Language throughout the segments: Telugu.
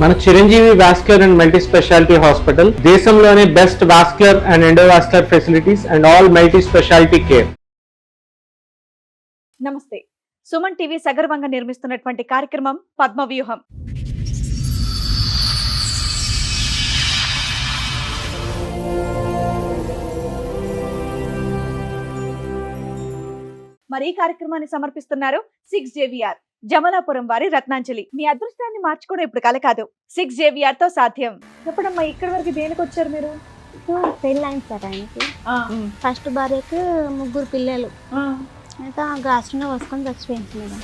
మన Chiranjeevi vascular and multi speciality hospital దేశంలోనే best vascular and endovascular facilities and all multi speciality care. నమస్తే. సుమన్ టీవీ సగర్వంగా నిర్మిస్తున్నటువంటి కార్యక్రమం పద్మవ్యూహం. మరి ఈ కార్యక్రమాన్ని సమర్పిస్తున్నారు 6JVR జమలాపురం వారి రత్నాంజలి. మీ అదృష్టాన్ని మార్చుకోవడం ఇప్పుడు కల కాదు, 6JVR తో సాధ్యం. ఎప్పుడమ్మా ఇక్కడి వరకు దేనికి వచ్చారు మీరు? పెళ్ళైంది సార్ ఆయనకి. ఫస్ట్ భార్యకు 3 పిల్లలు. అయితే ఆ గ్యాస్ట్రోనే వసుకొని చచ్చిపోయింది మేడం.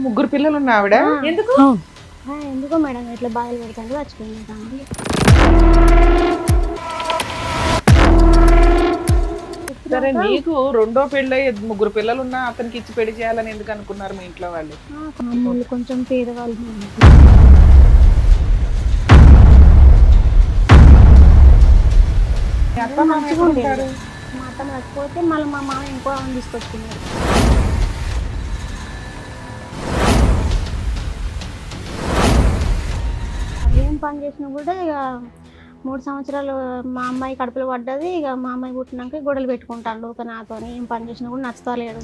ముగ్గురు పిల్లలు ఉన్న ఆవిడ ఎందుకు ఎందుకో మేడం ఇట్లా బాధలు పెడతాను చచ్చిపోయింది. సరే, నీకు రెండో పెళ్ళి 3 పిల్లలు ఉన్నా అతనికి ఇచ్చి పెళ్లి చేయాలని ఎందుకు అనుకున్నారు మీ ఇంట్లో వాళ్ళు? మామూలు కొంచెం పేదవాళ్ళు. మంచిగా ఉండేది. మా అత్త మర్చిపోతే మళ్ళీ మా మామ ఇంకో ఆమె తీసుకొచ్చుకున్నాడు. ఏం పని చేసినా కూడా ఇక 3 సంవత్సరాలు మా అమ్మాయి కడుపులో పడ్డది. ఇక మా అమ్మాయి పుట్టినాక గొడవలు పెట్టుకుంటాడు ఒక నాతో. ఏం పని చేసినా కూడా నచ్చుతలేడు.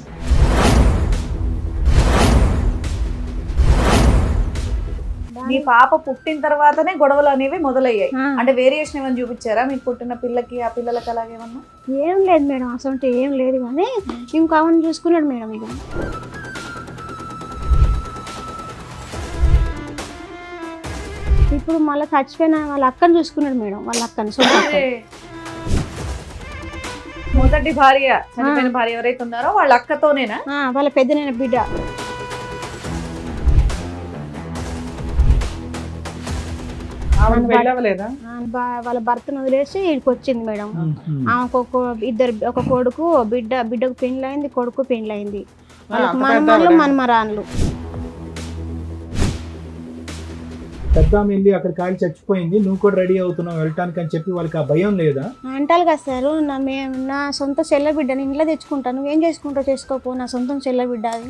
మీ పాప పుట్టిన తర్వాతనే గొడవలు అనేవి మొదలయ్యాయి. అంటే వేరియేషన్ ఏమైనా చూపించారా మీకు పుట్టిన పిల్లకి ఆ పిల్లలకి అలాగేమన్నా? ఏం లేదు మేడం, అసలు ఏం లేదు. కానీ ఇంకో ఆమెను చూసుకున్నాడు మేడం. ఇక ఇప్పుడు మళ్ళీ చచ్చిపోయిన వాళ్ళ అక్కని చూసుకున్నాడు మేడం. వాళ్ళ అక్కని మొదటి భార్య చనిపోయిన భార్య ఎవరైతే ఉన్నారో వాళ్ళ అక్కతోనేనా? వాళ్ళ పెద్దనైన బిడ్డ. వాళ్ళ భర్తను వదిలేసి ఇక్కడికి వచ్చింది మేడం. ఆమెకు ఒక కొడుకు బిడ్డకు పెండ్లైంది, కొడుకు పెండ్లైంది. వాళ్ళకి మనమరాళ్ళు మనమరాన్లు. పెద్ద వెళ్ళి అక్కడ కాలి చచ్చిపోయింది, నువ్వు కూడా రెడీ అవుతున్నావు వెళ్ళటానికి అని చెప్పి వాళ్ళకి ఆ భయం లేదా? అంటారు కదా సార్, నా సొంత చెల్ల బిడ్డని ఇంట్లో తెచ్చుకుంటా, నువ్వేం చేసుకుంటావు చేసుకోపో, నా సొంతం చెల్ల బిడ్డ అది.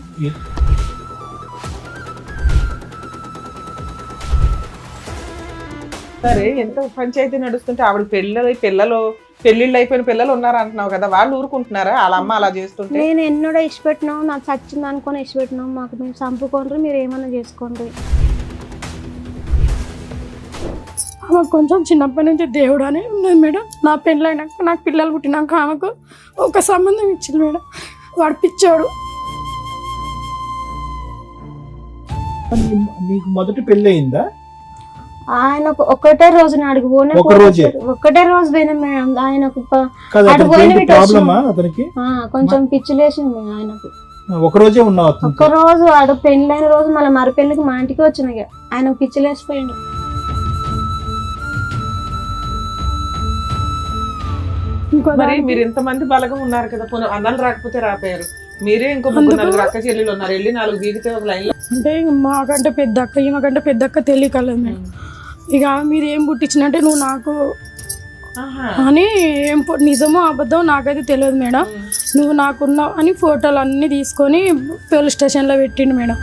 సరే, ఎంత పంచాయతీ నడుస్తుంటే ఆవిడ పెళ్ళిళ్ళు అయిపోయిన పిల్లలు ఉన్నారు అంటున్నావు కదా, వాళ్ళు ఊరుకుంటున్నారా వాళ్ళ అమ్మ అలా చేస్తుంటే? నేను ఎన్నడో ఇష్టపెట్టినావు, నాకు చచ్చింది అనుకొని ఇష్టపెట్టినావు, మాకు మేము చంపుకోండి, మీరు ఏమన్నా చేసుకోండి. ఆమెకు కొంచెం చిన్నప్పటి నుంచి దేవుడు అని ఉన్నది మేడం. నా పెళ్ళైనాక నాకు పిల్లలు పుట్టినాక ఆమెకు ఒక సంబంధం ఇచ్చింది మేడం. వాడు పిచ్చోడు. నీకు మొదటి పెళ్ళి అయిందా? ఆయనకు ఒకటే రోజు నాడికి ఒకటే రోజు పోయినా మేడం. ఆయనకు కొంచెం పిచ్చిలేసింది ఆయనకు. ఒక రోజే ఉన్నావు? ఒక్క రోజు ఆడ పెళ్ళైన రోజు మళ్ళీ మర పెళ్ళికి మా ఇంటికి వచ్చినాయి. ఆయనకు పిచ్చిలేసిపోయింది. మరి మీరు ఇంతమంది బలగం ఉన్నారు కదా, అన్నలు రాకపోతే రాపోయారు, మీరే ఇంకో 3 అక్క చెల్లెలు ఉన్నారు, వెళ్ళి 4 దిగితే ఒక లైన్ లో. అంటే మాకంటే పెద్ద అక్క, ఈమెకంటే పెద్ద అక్క తెలియకలేదు మేడం. ఇక మీరు ఏం పుట్టించినట్టే నువ్వు నాకు అని, ఏం నిజమో అబద్ధం నాకైతే తెలియదు మేడం. నువ్వు నాకున్నావు అని ఫోటోలు అన్నీ తీసుకొని పోలీస్ స్టేషన్లో పెట్టిండు మేడం.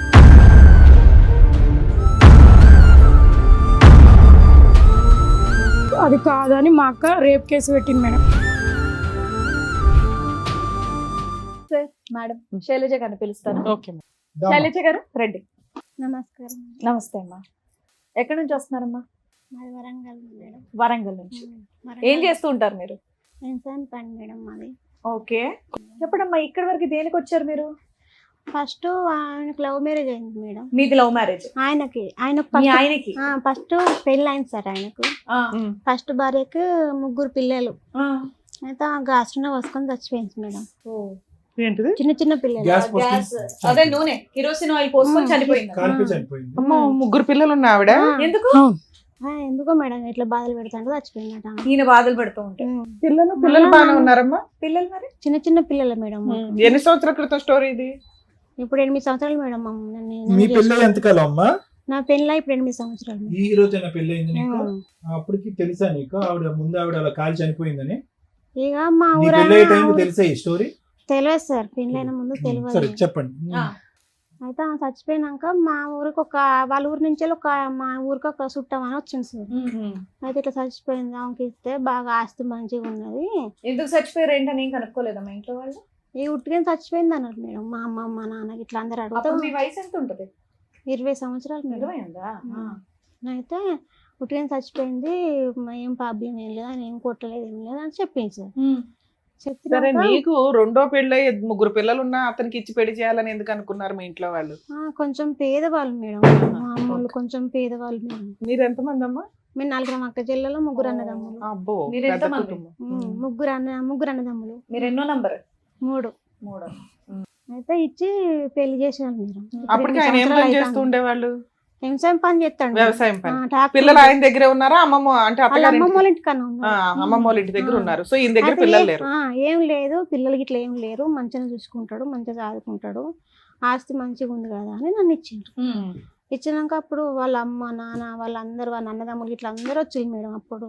అది కాదని మా అక్క రేప్ కేసు పెట్టింది మేడం. మేడం శైలజ గారిని పిలుస్తాను. శైలజ గారు రండి. నమస్కారం. నమస్తే అమ్మా. ఎక్కడి నుంచి వస్తున్నారమ్మా? వరంగల్ మేడం. వరంగల్ నుంచి. ఏం చేస్తూ ఉంటారు మీరు? పని మేడం మాది. ఓకే, చెప్పడమ్మా ఇక్కడి వరకు దేనికి వచ్చారు మీరు? ఫస్ట్ ఆయనకు లవ్ మ్యారేజ్ అయింది మేడం. మీది లవ్ మ్యారేజ్? ఆయనకి ఫస్ట్ పెళ్ళి అయింది సార్. ఆయనకు ఫస్ట్ భార్యకు 3 పిల్లలు. అయితే ఆ గ్యాస్ట్రోనే వసుకొని చచ్చిపోయింది మేడం. చిన్న చిన్న పిల్లలు. అదే నూనె కిరోసిన్ ఆయిల్ పోసుకొని చనిపోయింది. 3 పిల్లలు ఉన్న ఆవిడ ఎందుకో మేడం ఇట్లా బాధలు పెడతాడు చచ్చిపోయిందట. ఈయన బాధలు పెడుతూ ఉంటాయి. పిల్లలు బాగానే ఉన్నారమ్మా? పిల్లలు మరి చిన్న చిన్న పిల్లలు మేడం. ఎన్ని సంవత్సరాల క్రితం స్టోరీ ఇది? ఇప్పుడు 8 సంవత్సరాలు మేడం. మీ పెళ్ళి ఎంతకాలం అమ్మా? నా పెళ్ళి ఇప్పుడు 8 సంవత్సరాలు. ఈ రోజైనా పెళ్ళి అయింది నీకు? అప్పటికి తెలుసా నీకు ఆవిడ ముందు ఆవిడ అలా కాలి చనిపోయిందని? ఇక మా ఊరు తెలుసా ఈ స్టోరీ? తెలియదు సార్, పెళ్ళైన ముందు సరే తెలియదు. చెప్పండి. అయితే ఆమె చచ్చిపోయినాక మా ఊరికి వాళ్ళ ఊరి నుంచి మా ఊరికి ఒక చుట్టం అని వచ్చింది సార్. అయితే ఇట్లా చచ్చిపోయింది, ఆమెకి ఇస్తే బాగా ఆస్తి మంచిగా ఉన్నది, ఎందుకు చచ్చిపోయారు ఏంటని ఏం కనుక్కోలేదా మా ఇంట్లో వాళ్ళు? ఈ ఉట్టిగా చచ్చిపోయింది అన్నారు మేడం. మా అమ్మ మా నాన్నకి ఇట్లా అందరు అప్పుడు అడుగుతాం. మీ వయసు ఎంత ఉంటది? 20 సంవత్సరాలు మేడం. 20 ఉందా? అయితే ఉట్టిగా చచ్చిపోయింది, ఏం ప్రాబ్లం ఏం లేదు, ఆయన ఏం కొట్టలేదు ఏం లేదు అని చెప్పింది సార్. సరే, చెప్పినాక నీకు రెండో పెళ్ళై 3 పిల్లలు ఉన్నా అతనికి ఇచ్చి పెళ్లి చేయాలని ఎందుకు అనుకున్నారు మీ ఇంట్లో వాళ్ళు? కొంచెం పేదవాళ్ళు మేడం, మా అమ్మోళ్ళు కొంచెం పేదవాళ్ళు మేడం. మీరు ఎంతమంది అమ్మా? మేము 4 అక్క చెల్లెలు, 3 అన్నదమ్ములు. అబ్బో, మీరు పెద్ద ఎంతమంది? కుటుంబం. ముగ్గురు అన్నదమ్ములు. మీరు ఎన్నో నంబర్? 3. 3. అయితే ఇచ్చి పెళ్లి చేసేవాళ్ళు మేడం. అప్పటికి ఆయన ఏం పని చేస్తూ ఉండేవాళ్ళు? వ్యవసాయం పని చేస్తాడు. వ్యవసాయం పని. పిల్లలు ఆయన దగ్గరే ఉన్నారా? అమ్మమ్మ అంటే అత్తగారి అమ్మమ్మ వాళ్ళ ఇంటికన్నా అమ్మమ్మ వాళ్ళ ఇంటి దగ్గర ఉన్నారు. సో ఈయన దగ్గర పిల్లలు లేరు. ఏం లేదు, పిల్లలకి ఇట్లా ఏం లేరు, మంచిగా చూసుకుంటాడు, మంచిగా చదువుకుంటాడు, ఆస్తి మంచిగా ఉంది కదా అని నన్ను ఇచ్చిండ్రు. ఇచ్చినాక అప్పుడు వాళ్ళ అమ్మ నాన్న వాళ్ళందరూ వాళ్ళ అన్నదమ్ములు ఇట్లా అందరూ వచ్చింది మేడం. అప్పుడు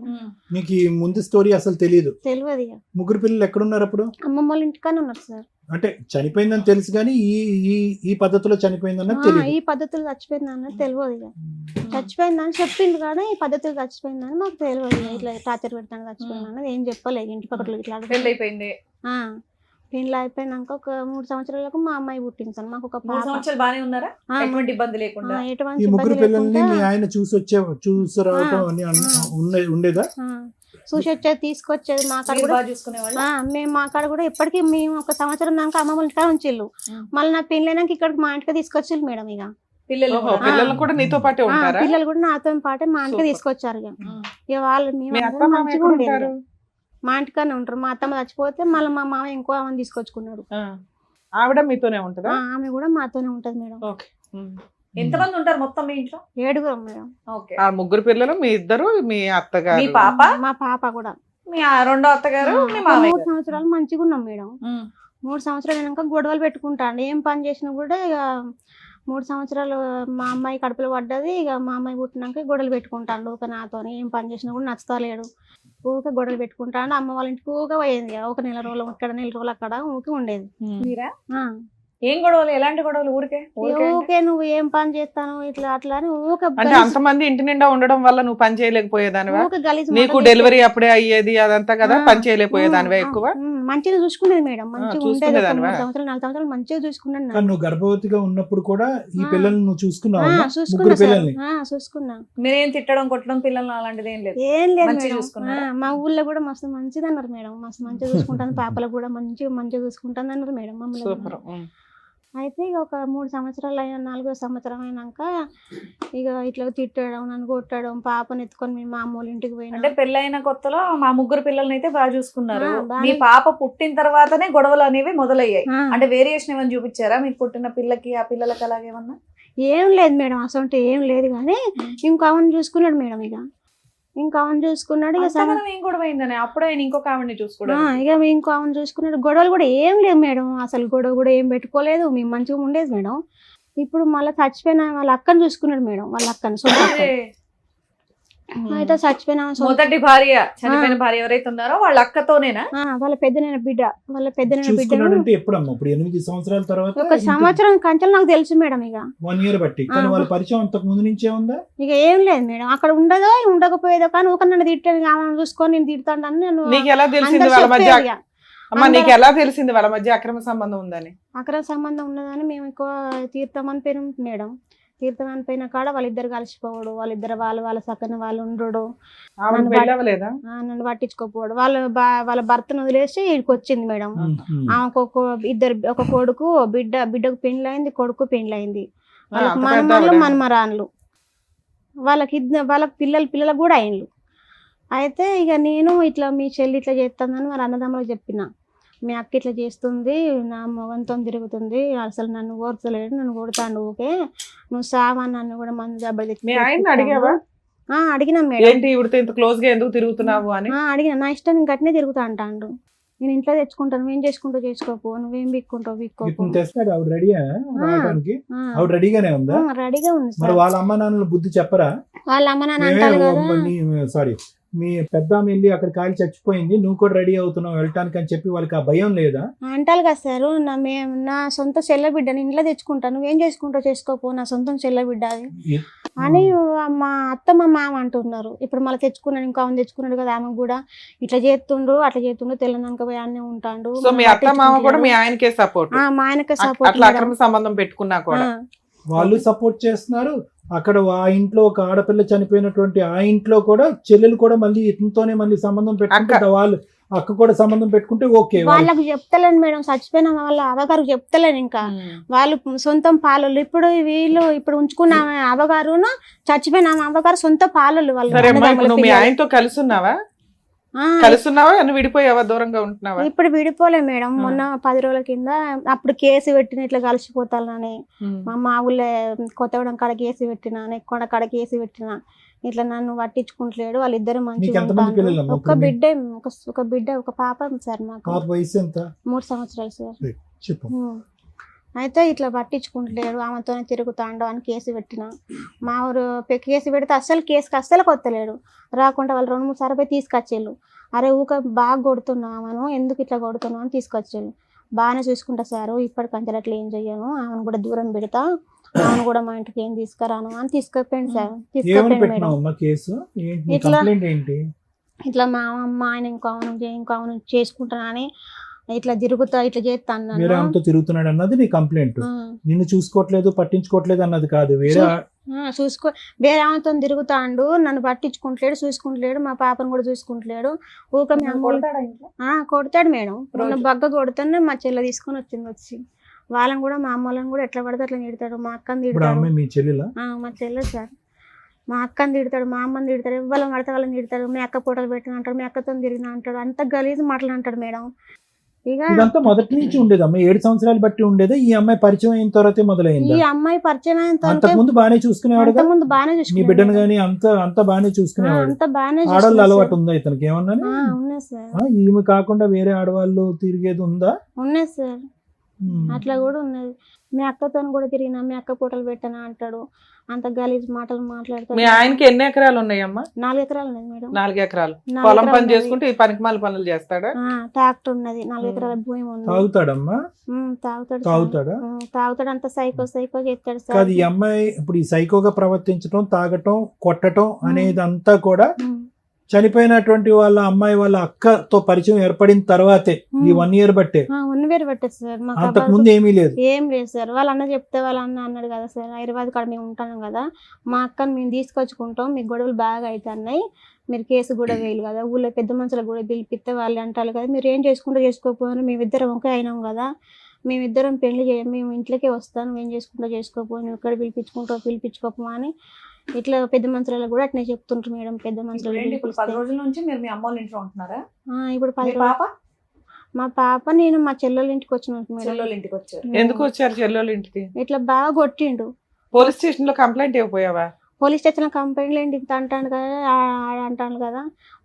నీకు ఈ ముందు స్టోరీ అసలు తెలియదు? తెలియదు. ఇక 3 పిల్లలు ఎక్కడున్నారు అప్పుడు? అమ్మమ్మ వాళ్ళ ఇంటికన్నా ఉన్నారు సార్. అంటే చనిపోయిందని తెలుసు కానీ ఈ ఈ ఈ పద్ధతిలో చనిపోయిందన్నది తెలియదు. ఈ పద్ధతులు చచ్చిపోయిందని తెలియదు. ఇక చచ్చిపోయిందని చెప్పింది కానీ ఈ పద్ధతులు చచ్చిపోయిందని మాకు తెలియదు. ఇట్లా టార్చర్ పెడతాను చచ్చిపోయింది అన్నది ఏం చెప్పలేదు. ఇంటి పక్కన ఇట్లా పెళ్ళి అయిపోయింది. పెళ్ళి అయిపోయినాక ఒక 3 సంవత్సరాలకు మా అమ్మాయి పుట్టింది సార్. మాకు ఒక 3 సంవత్సరాలు బానే ఉన్నారా? ఎటువంటి ఇబ్బంది లేకుండా? ఎటువంటి ఈ 3 ఇబ్బంది పిల్లల్ని లేకుండా మీ ఆయన చూసి రావటం అని ఉండేదా? చూసి వచ్చేది, తీసుకొచ్చేది. మా కాడ మీరు కూడా బాగా చూసుకునేవాళ్ళు? మేము మా కాడ కూడా ఇప్పటికీ మేము ఒక సంవత్సరం దాకా అమ్మ వాళ్ళ ఇంటికి ఉంచిళ్ళు. మళ్ళీ నా పెళ్ళైనాక ఇక్కడికి మా ఇంటికి తీసుకొచ్చిళ్ళు మేడం. ఇక పిల్లలు ఓహో, పిల్లలు కూడా నీతో పాటే ఉంటారా? పిల్లలు కూడా నాతో పాటే మా ఇంటికి సూపర్. తీసుకొచ్చారు. ఇక వాళ్ళు మీ మేము అత్త అందరం మామ మంచిగా ఎక్కడ ఉండేది. ఉంటారు? మా ఇంటికనే ఉంటారు. మా అత్తమ్మ చచ్చిపోతే మళ్ళీ మా మామ ఇంకో ఆమెను తీసుకొచ్చుకున్నాడు. ఆవిడ మీతోనే ఉంటదా? ఆమె కూడా మాతోనే ఉంటది మేడం. ఓకే. ఎంతమంది ఉంటారు మొత్తం మీ ఇంట్లో? 7 మేడం. ఓకే. ఆ 3 పిల్లలు, మీ ఇద్దరు, మీ అత్తగారు, మీ పాప, మా పాప కూడా. మీ రెండో అత్తగారు, మీ ఒక మామయ్య 3 సంవత్సరాలు మంచిగా ఉన్నాం మేడం. 3 సంవత్సరాలు అయినాక గొడవలు పెట్టుకుంటాను. ఏం పని చేసినా కూడా ఇక 3 సంవత్సరాలు మా అమ్మాయి కడుపులో పడ్డది. ఇక మా అమ్మాయి పుట్టినాక గొడవలు పెట్టుకుంటాడు. ఊక నాతో ఏం పని చేసినా కూడా నచ్చుతలేడు. ఊక గొడవలు పెట్టుకుంటాడు. అమ్మ వాళ్ళ ఇంటికి ఊక పోయేది. ఒక నెల రోజులు ఇక్కడ, నెల రోజులు అక్కడ ఊకే ఉండేది. మీరా? ఏం గొడవలు? ఎలాంటి గొడవలు? ఊరికే ఊకే నువ్వు ఏం పని చేస్తాను ఇట్లా అట్లా అని ఊక అంటే అంతమంది ఇంటి నిండా ఉండడం వల్ల నువ్వు పని చేయలేకపోయేదానివా? ఊక గలీజ్ నీకు మాటలు డెలివరీ అప్పుడే అయ్యేది అదంతా కదా, పని చేయలేకపోయేదానివా ఎక్కువ? మంచిగా చూసుకునేది మేడం. మంచిగా ఉండేది. చూసుకునేదానివా? 3 సంవత్సరాలు 4 సంవత్సరాలు మంచిగా చూసుకున్నాను. కానీ నువ్వు గర్భవతిగా ఉన్నప్పుడు కూడా ఈ పిల్లల్ని నువ్వు చూసుకున్నావు? చూసుకున్నా 3 పిల్లల్ని చూసుకున్నా. మీరేం తిట్టడం కొట్టడం పిల్లలు అలాంటిది ఏం లేదు? ఏం లేదు మంచిగా మేడం. చూసుకున్నారా? మా ఊళ్ళో కూడా మస్తు మంచిది అన్నారు మేడం. మస్తు మంచిగా చూసుకుంటాను. పాపలు కూడా మంచిగా చూసుకుంటాను అన్నారు మేడం మమ్మల్ని. సూపర్. అయితే ఇక ఒక 3 సంవత్సరాలు అయినా 4వ సంవత్సరం అయినాక ఇక ఇట్లా తిట్టడం, నన్ను కొట్టడం, పాపను ఎత్తుకొని మేము మా అమ్మ వాళ్ళ ఇంటికి పోయినా. అంటే పెళ్ళైన కొత్తలో మా 3 పిల్లల్ని అయితే బాగా చూసుకున్నారు. బాగానే. మీ పాప పుట్టిన తర్వాతనే గొడవలు అనేవి మొదలయ్యాయి. ఆ. అంటే వేరియేషన్ ఏమైనా చూపించారా మీకు పుట్టిన పిల్లకి ఆ పిల్లలకి అలాగేమన్నా? ఏం లేదు మేడం, అసలు ఏం లేదు. కానీ ఇంకా ఆమెను చూసుకున్నాడు మేడం. ఇంకా ఆమెను చూసుకున్నాడు. ఇక అంతగానం ఏం గొడవ అయిందని అప్పుడే ఆయన ఇంకొక ఆవిడని చూసుకోవడం? ఇక ఇంకో ఆమెను చూసుకున్నాడు. గొడవలు కూడా ఏం లేవు మేడం. అసలు గొడవ కూడా ఏం పెట్టుకోలేదు. మేము మంచిగా ఉండేది మేడం. ఇప్పుడు మళ్ళీ చచ్చిపోయిన వాళ్ళ అక్కను చూసుకున్నాడు మేడం. వాళ్ళ అక్కను సొంత అక్క. అయితే చచ్చిపోయిన మొదటి భార్య, చనిపోయిన భార్య ఎవరైతే ఉన్నారో వాళ్ళ అక్కతోనేనా? వాళ్ళ పెద్దనైన బిడ్డ, వాళ్ళ పెద్దనైన బిడ్డను చూసుకున్నాడంటే ఎప్పుడమ్మా? ఇప్పుడు 8 సంవత్సరాల తర్వాత? ఒక సంవత్సరం కంచెలు నాకు తెలుసు మేడం. ఇక 1 ఇయర్ బట్టి. కానీ వాళ్ళ పరిచయం అంతకు ముందు నుంచే ఉందా? ఇక ఏం లేదు మేడం. అక్కడ ఉండదో ఉండకపోయేదో కానీ ఒక నన్ను తిట్టాను, ఆమెను చూసుకొని నేను తిడతాను. నేను నీకు ఎలా తెలిసింది వాళ్ళ మధ్య? అమ్మా, నీకు ఎలా తెలిసింది వాళ్ళ మధ్య అక్రమ సంబంధం ఉందని? అక్కడ సంబంధం ఉన్నదని మేము ఎక్కువ తీర్థం అని పోయినాం మేడం. తీర్థం అని పోయిన కాడ వాళ్ళిద్దరు కలిసిపోవడు, వాళ్ళిద్దరు వాళ్ళ సక్కన వాళ్ళు ఉండడు, నన్ను పట్టించుకోపోవడు. వాళ్ళ భర్తను వదిలేసి ఇక్కడికి వచ్చింది మేడం. ఆమెకు ఒక కొడుకు బిడ్డకు పెండ్లైంది, కొడుకు పెండ్లైంది. వాళ్ళకి మనమరాళ్ళు మనమరాన్లు, వాళ్ళకి పిల్లలకు కూడా అయిండ్లు. అయితే ఇక నేను ఇట్లా మీ చెల్లి ఇట్లా చేస్తుందని వాళ్ళ అన్నదమ్ములకు చెప్పిన. మీ అక్క ఇట్లా చేస్తుంది, నా మొగంతో తిరుగుతుంది, అసలు నన్ను ఓర్చలేడు, నన్ను కొడతాను, ఊకే నువ్వు సావా, నన్ను కూడా మందు జబ్బలు తెచ్చి అడిగినా మేడం. అడిగిన నా ఇష్టం నేను గట్టినే తిరుగుతా అంటాడు. నేను ఇంట్లో తెచ్చుకుంటాను, నువ్వేం చేసుకుంటూ చేసుకోపో, నువ్వేం బిక్కుంటావు బిక్కోపో. రెడీగానే ఉంది. వాళ్ళ అమ్మ నాన్నల బుద్ధి చెప్పరా? వాళ్ళ అమ్మ నాన్న అంటారు కదా, సారీ, మీ పెద్దామె వెళ్ళి అక్కడ కాలి చచ్చిపోయింది, నువ్వు కూడా రెడీ అవుతున్నావు వెళ్ళటానికి అని చెప్పి వాళ్ళకి ఆ భయం లేదా? అంటారు కదా సార్, నా సొంత చెల్ల బిడ్డని ఇంట్లో తెచ్చుకుంటా, నువ్వేం చేసుకుంటావు చేసుకోపో, నా సొంతం చెల్ల బిడ్డ అది అని మా అత్త మా మామ అంటున్నారు. ఇప్పుడు మళ్ళీ తెచ్చుకున్నాడు, ఇంకా ఆమె తెచ్చుకున్నాడు కదా, ఆమె కూడా ఇట్లా చేస్తుండ్రు అట్లా చేస్తుండ్రు, తెలంగాణ పోయి అన్నీ ఉంటాడు. సో మీ అత్త మామ కూడా మీ ఆయనకే సపోర్ట్, మా ఆయనకే అట్లా సపోర్ట్. అక్రమ సంబంధం పెట్టుకున్నా కూడా వాళ్ళు సపోర్ట్ చేస్తున్నారు. అక్కడ ఆ ఇంట్లో ఒక ఆడపిల్ల చనిపోయినటువంటి ఆ ఇంట్లో కూడా చెల్లెలు కూడా మళ్ళీ ఇతనితోనే మళ్ళీ సంబంధం పెట్టుకుంటే వాళ్ళు అక్క కూడా సంబంధం పెట్టుకుంటే ఓకే. వాళ్ళకి చెప్తలేను మేడం, చచ్చిపోయిన వాళ్ళ అవగారు చెప్తలేను. ఇంకా వాళ్ళు సొంతం పాలలు. ఇప్పుడు వీళ్ళు ఇప్పుడు ఉంచుకున్న అవగారును చచ్చిపోయిన అవగారు సొంత పాలలు వాళ్ళు. మీ ఆయనతో కలిసి ఉన్నావా? నువ్వు విడిపోయావా, దూరంగా ఉంటున్నావా? ఇప్పుడు విడిపోలే మేడం. మొన్న 10 రోజుల కింద అప్పుడు కేసు పెట్టిన ఇట్లా కలిసిపోతానని, మా ఊళ్ళో కొత్తగూడెం కాడ కేసు పెట్టినా, నెక్కొండ కాడ కేసు పెట్టినా, ఇట్లా నన్ను పట్టించుకుంటలేడు. వాళ్ళిద్దరు మంచిగా ఉంటారు. ఒక బిడ్డ ఒక పాప సార్. మాకు 3 సంవత్సరాలు సార్. అయితే ఇట్లా పట్టించుకుంటలేడు, ఆమెతోనే తిరుగుతాండు అని కేసు పెట్టిన. మా ఊరు కేసు పెడితే అస్సలు కేసుకి అస్సలు కొత్తలేడు. రాకుండా వాళ్ళు 2-3 సార్లు పోయి తీసుకొచ్చేళ్ళు. అరే ఊక బాగా కొడుతున్నాను, ఎందుకు ఇట్లా కొడుతున్నావు అని తీసుకొచ్చేళ్ళు. బాగానే చూసుకుంటా సారు, ఇప్పటికంటే అట్లా ఏం చెయ్యను, ఆమెను కూడా దూరం పెడతా, ఆమెను కూడా మా ఇంటికి ఏం తీసుకురాను అని తీసుకెళ్ళిపోయింది సార్. తీసుకెళ్ళిపోయింది మేడం. ఇట్లా మా అమ్మ ఆయన ఇంకో చేసుకుంటానని ఇట్లా తిరుగుతా ఇట్లా చేస్తాను, వేరే ఆమెతో తిరుగుతున్నాడు అన్నది నీ కంప్లైంట్. నిన్ను చూసుకోవట్లేదు పట్టించుకోవట్లేదు అన్నది కాదు, వేరే ఆమెతో తిరుగుతాండు, నన్ను పట్టించుకుంటలేడు, చూసుకుంటలేడు, మా పాపను కూడా చూసుకుంటలేడు. ఊక కొడతాడు మేడం. మొన్న బగ్గ కొడుతానే మా చెల్లె తీసుకొని వచ్చి వాళ్ళని కూడా మా అమ్మలను కూడా ఎట్లా పడితే అట్లా తిడతాడు. మా అక్కని తిడతాడు. మా చెల్లె సార్. మా అక్కని తిడతాడు, మా అమ్మని తిడతాడు, ఎవరు పడితే వాళ్ళని తిడతాడు. మీ అక్క పూటలు పెట్టిన అంటాడు, మీ అక్కతో తిరిగిన అంటాడు. అంత గలీజ్ మాటలు అంటాడు మేడం. ఇదంతా మొదటి నుంచి ఉండేదమ్మా, 7 సంవత్సరాలు బట్టి ఉండేదా? ఈ అమ్మాయి పరిచయం అయిన తర్వాతే మొదలైంది? ఈ అమ్మాయి పరిచయం అయిన తర్వాత ముందు బాగానే చూసుకునేవాడు, నీ బిడ్డను గానీ అంత బాగానే చూసుకునేవాడు. ఆడవాళ్ళు అలవాటు ఉందా ఇతనికి ఏమన్నా? ఈమె కాకుండా వేరే ఆడవాళ్ళు తిరిగేది ఉందా? ఉన్నాయి సార్, అట్లా కూడా ఉన్నది. మీ అక్కతో కూడా తిరిగినా, మీ అక్క పూటలు పెట్టనా అంటాడు. అంత గలీజ్ మాటలు మాట్లాడతాడు. మీ ఆయనకి ఎన్ని ఎకరాలు ఉన్నాయమ్మా? 4 ఎకరాలు ఉన్నాయి మేడం. 4 ఎకరాలు పొలం పని చేసుకుంటే ఈ పనికిమాల పనులు చేస్తాడా? ట్రాక్టర్ ఉన్నది, 4 ఎకరాల భూమి ఉంది. తాగుతాడమ్మా? తాగుతాడు. అంత సైకో చేస్తాడు సార్. ఈ అమ్మాయి ఇప్పుడు ఈ సైకోగా ప్రవర్తించడం, తాగటం, కొట్టడం అనేది అంతా కూడా చనిపోయినటువంటి వాళ్ళ అమ్మాయి వాళ్ళ అక్కతో పరిచయం ఏర్పడిన తర్వాతే, ఈ 1 year బట్టే? 1 year బట్టే సార్. అంతకు ముందు ఏమీ లేదు? ఏం లేదు సార్. వాళ్ళ అన్న చెప్తే వాళ్ళ అన్న అన్నాడు కదా సార్, హైదరాబాద్ కాడ మేము ఉంటాం కదా, మా అక్కని మేము తీసుకొచ్చుకుంటాం, మీకు గొడవలు బాగా అవుతున్నాయి, మీరు కేసు కూడా వేయలు కదా, ఊళ్ళో పెద్ద మనుషులకు కూడా పిలిపిస్తే వాళ్ళు అంటారు కదా, మీరు ఏం చేసుకుంటూ చేసుకోకపోయినా మేమిద్దరం ఒకే అయినాం కదా, మేమిద్దరం పెళ్లి మేము ఇంట్లోకే వస్తాను, ఏం చేసుకుంటూ చేసుకోకపోయి, నువ్వు ఇక్కడ పిలిపించుకోపో అని ఇట్లా పెద్ద మనుషులలో కూడా అట్నే చెప్తుంటారు మేడం. పెద్ద మనుషులు 10 రోజుల నుంచి మీరు మీ అమ్మ వాళ్ళ ఇంట్లో ఉంటున్నారా? ఇప్పుడు 10 మా పాప నేను మా చెల్లెళ్ళ ఇంటికి వచ్చిన. ఎందుకు వచ్చారు చెల్లెళ్ళ ఇంటికి? ఇట్లా బాగా కొట్టిండు. పోలీస్ స్టేషన్ లో కంప్లైంట్ ఇవ్వపోయావా? పోలీస్ స్టేషన్ లో కంప్లైంట్ ఏంటి అంటాను కదా, అంటాను కదా,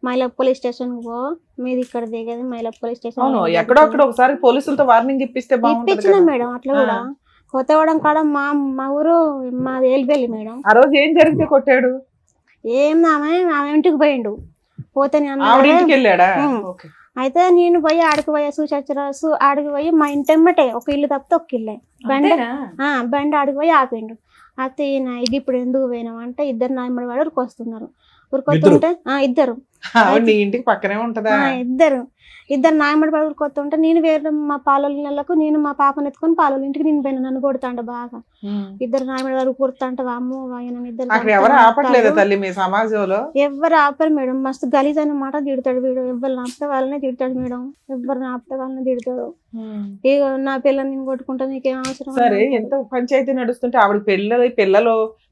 మైలా పోలీస్ స్టేషన్ పో, మీది ఇక్కడ దిగేది మైలా పోలీస్ స్టేషన్. ఎక్కడో అక్కడ ఒకసారి పోలీసులతో వార్నింగ్ ఇప్పించిన మేడం. అట్లా కూడా కొత్తగూడెం కాడ మా ఊరు మా ఏలిపల్లి మేడం. ఆ రోజు ఏం జరిగితే కొట్టాడు? ఆమె ఇంటికి పోయిండు. పోతే అయితే నేను పోయి ఆడికి పోయా చూసొచ్చరాసు. ఆడికి పోయి మా ఇంటెమ్మటే ఒక ఇల్లు తప్పితే ఒక ఇల్లే బండి ఆడికి పోయి ఆపిండు. అయితే ఇది ఇప్పుడు ఎందుకు పోయినాం అంటే, ఇద్దరు నాయమడి వాడు ఉరికొస్తున్నారు. ఉరికొస్తుంటే ఇద్దరు ఇంటికి పక్కనే ఉంటదా? ఇద్దరు నాయమడి వాడు ఉరికొస్తుంటే నేను వేరే మా పాలలకు నేను మా పాపను ఎత్తుకొని పాలల ఇంటికి నేను పోయినా. నన్ను కొడుతాంట బాగా. ఇద్దరు నాయమడి వాడు కొడుతాంట. అమ్మో ఎవరు ఆపట్లేదు తల్లి మీ సమాజంలో? ఎవరు ఆపరు మేడం. మస్తు గలీజ్ అనే మాట తిడతాడు వీడు. ఎవరు ఆపితే వాళ్ళనే తిడతాడు మేడం. ఎవరు ఆపితే వాళ్ళని తిడతాడు. ఇక నా పిల్లల్ని నేను కొట్టుకుంటా, నీకేం అవసరం? సరే, ఎంత పంచాయతీ నడుస్తుంటే ఆవిడ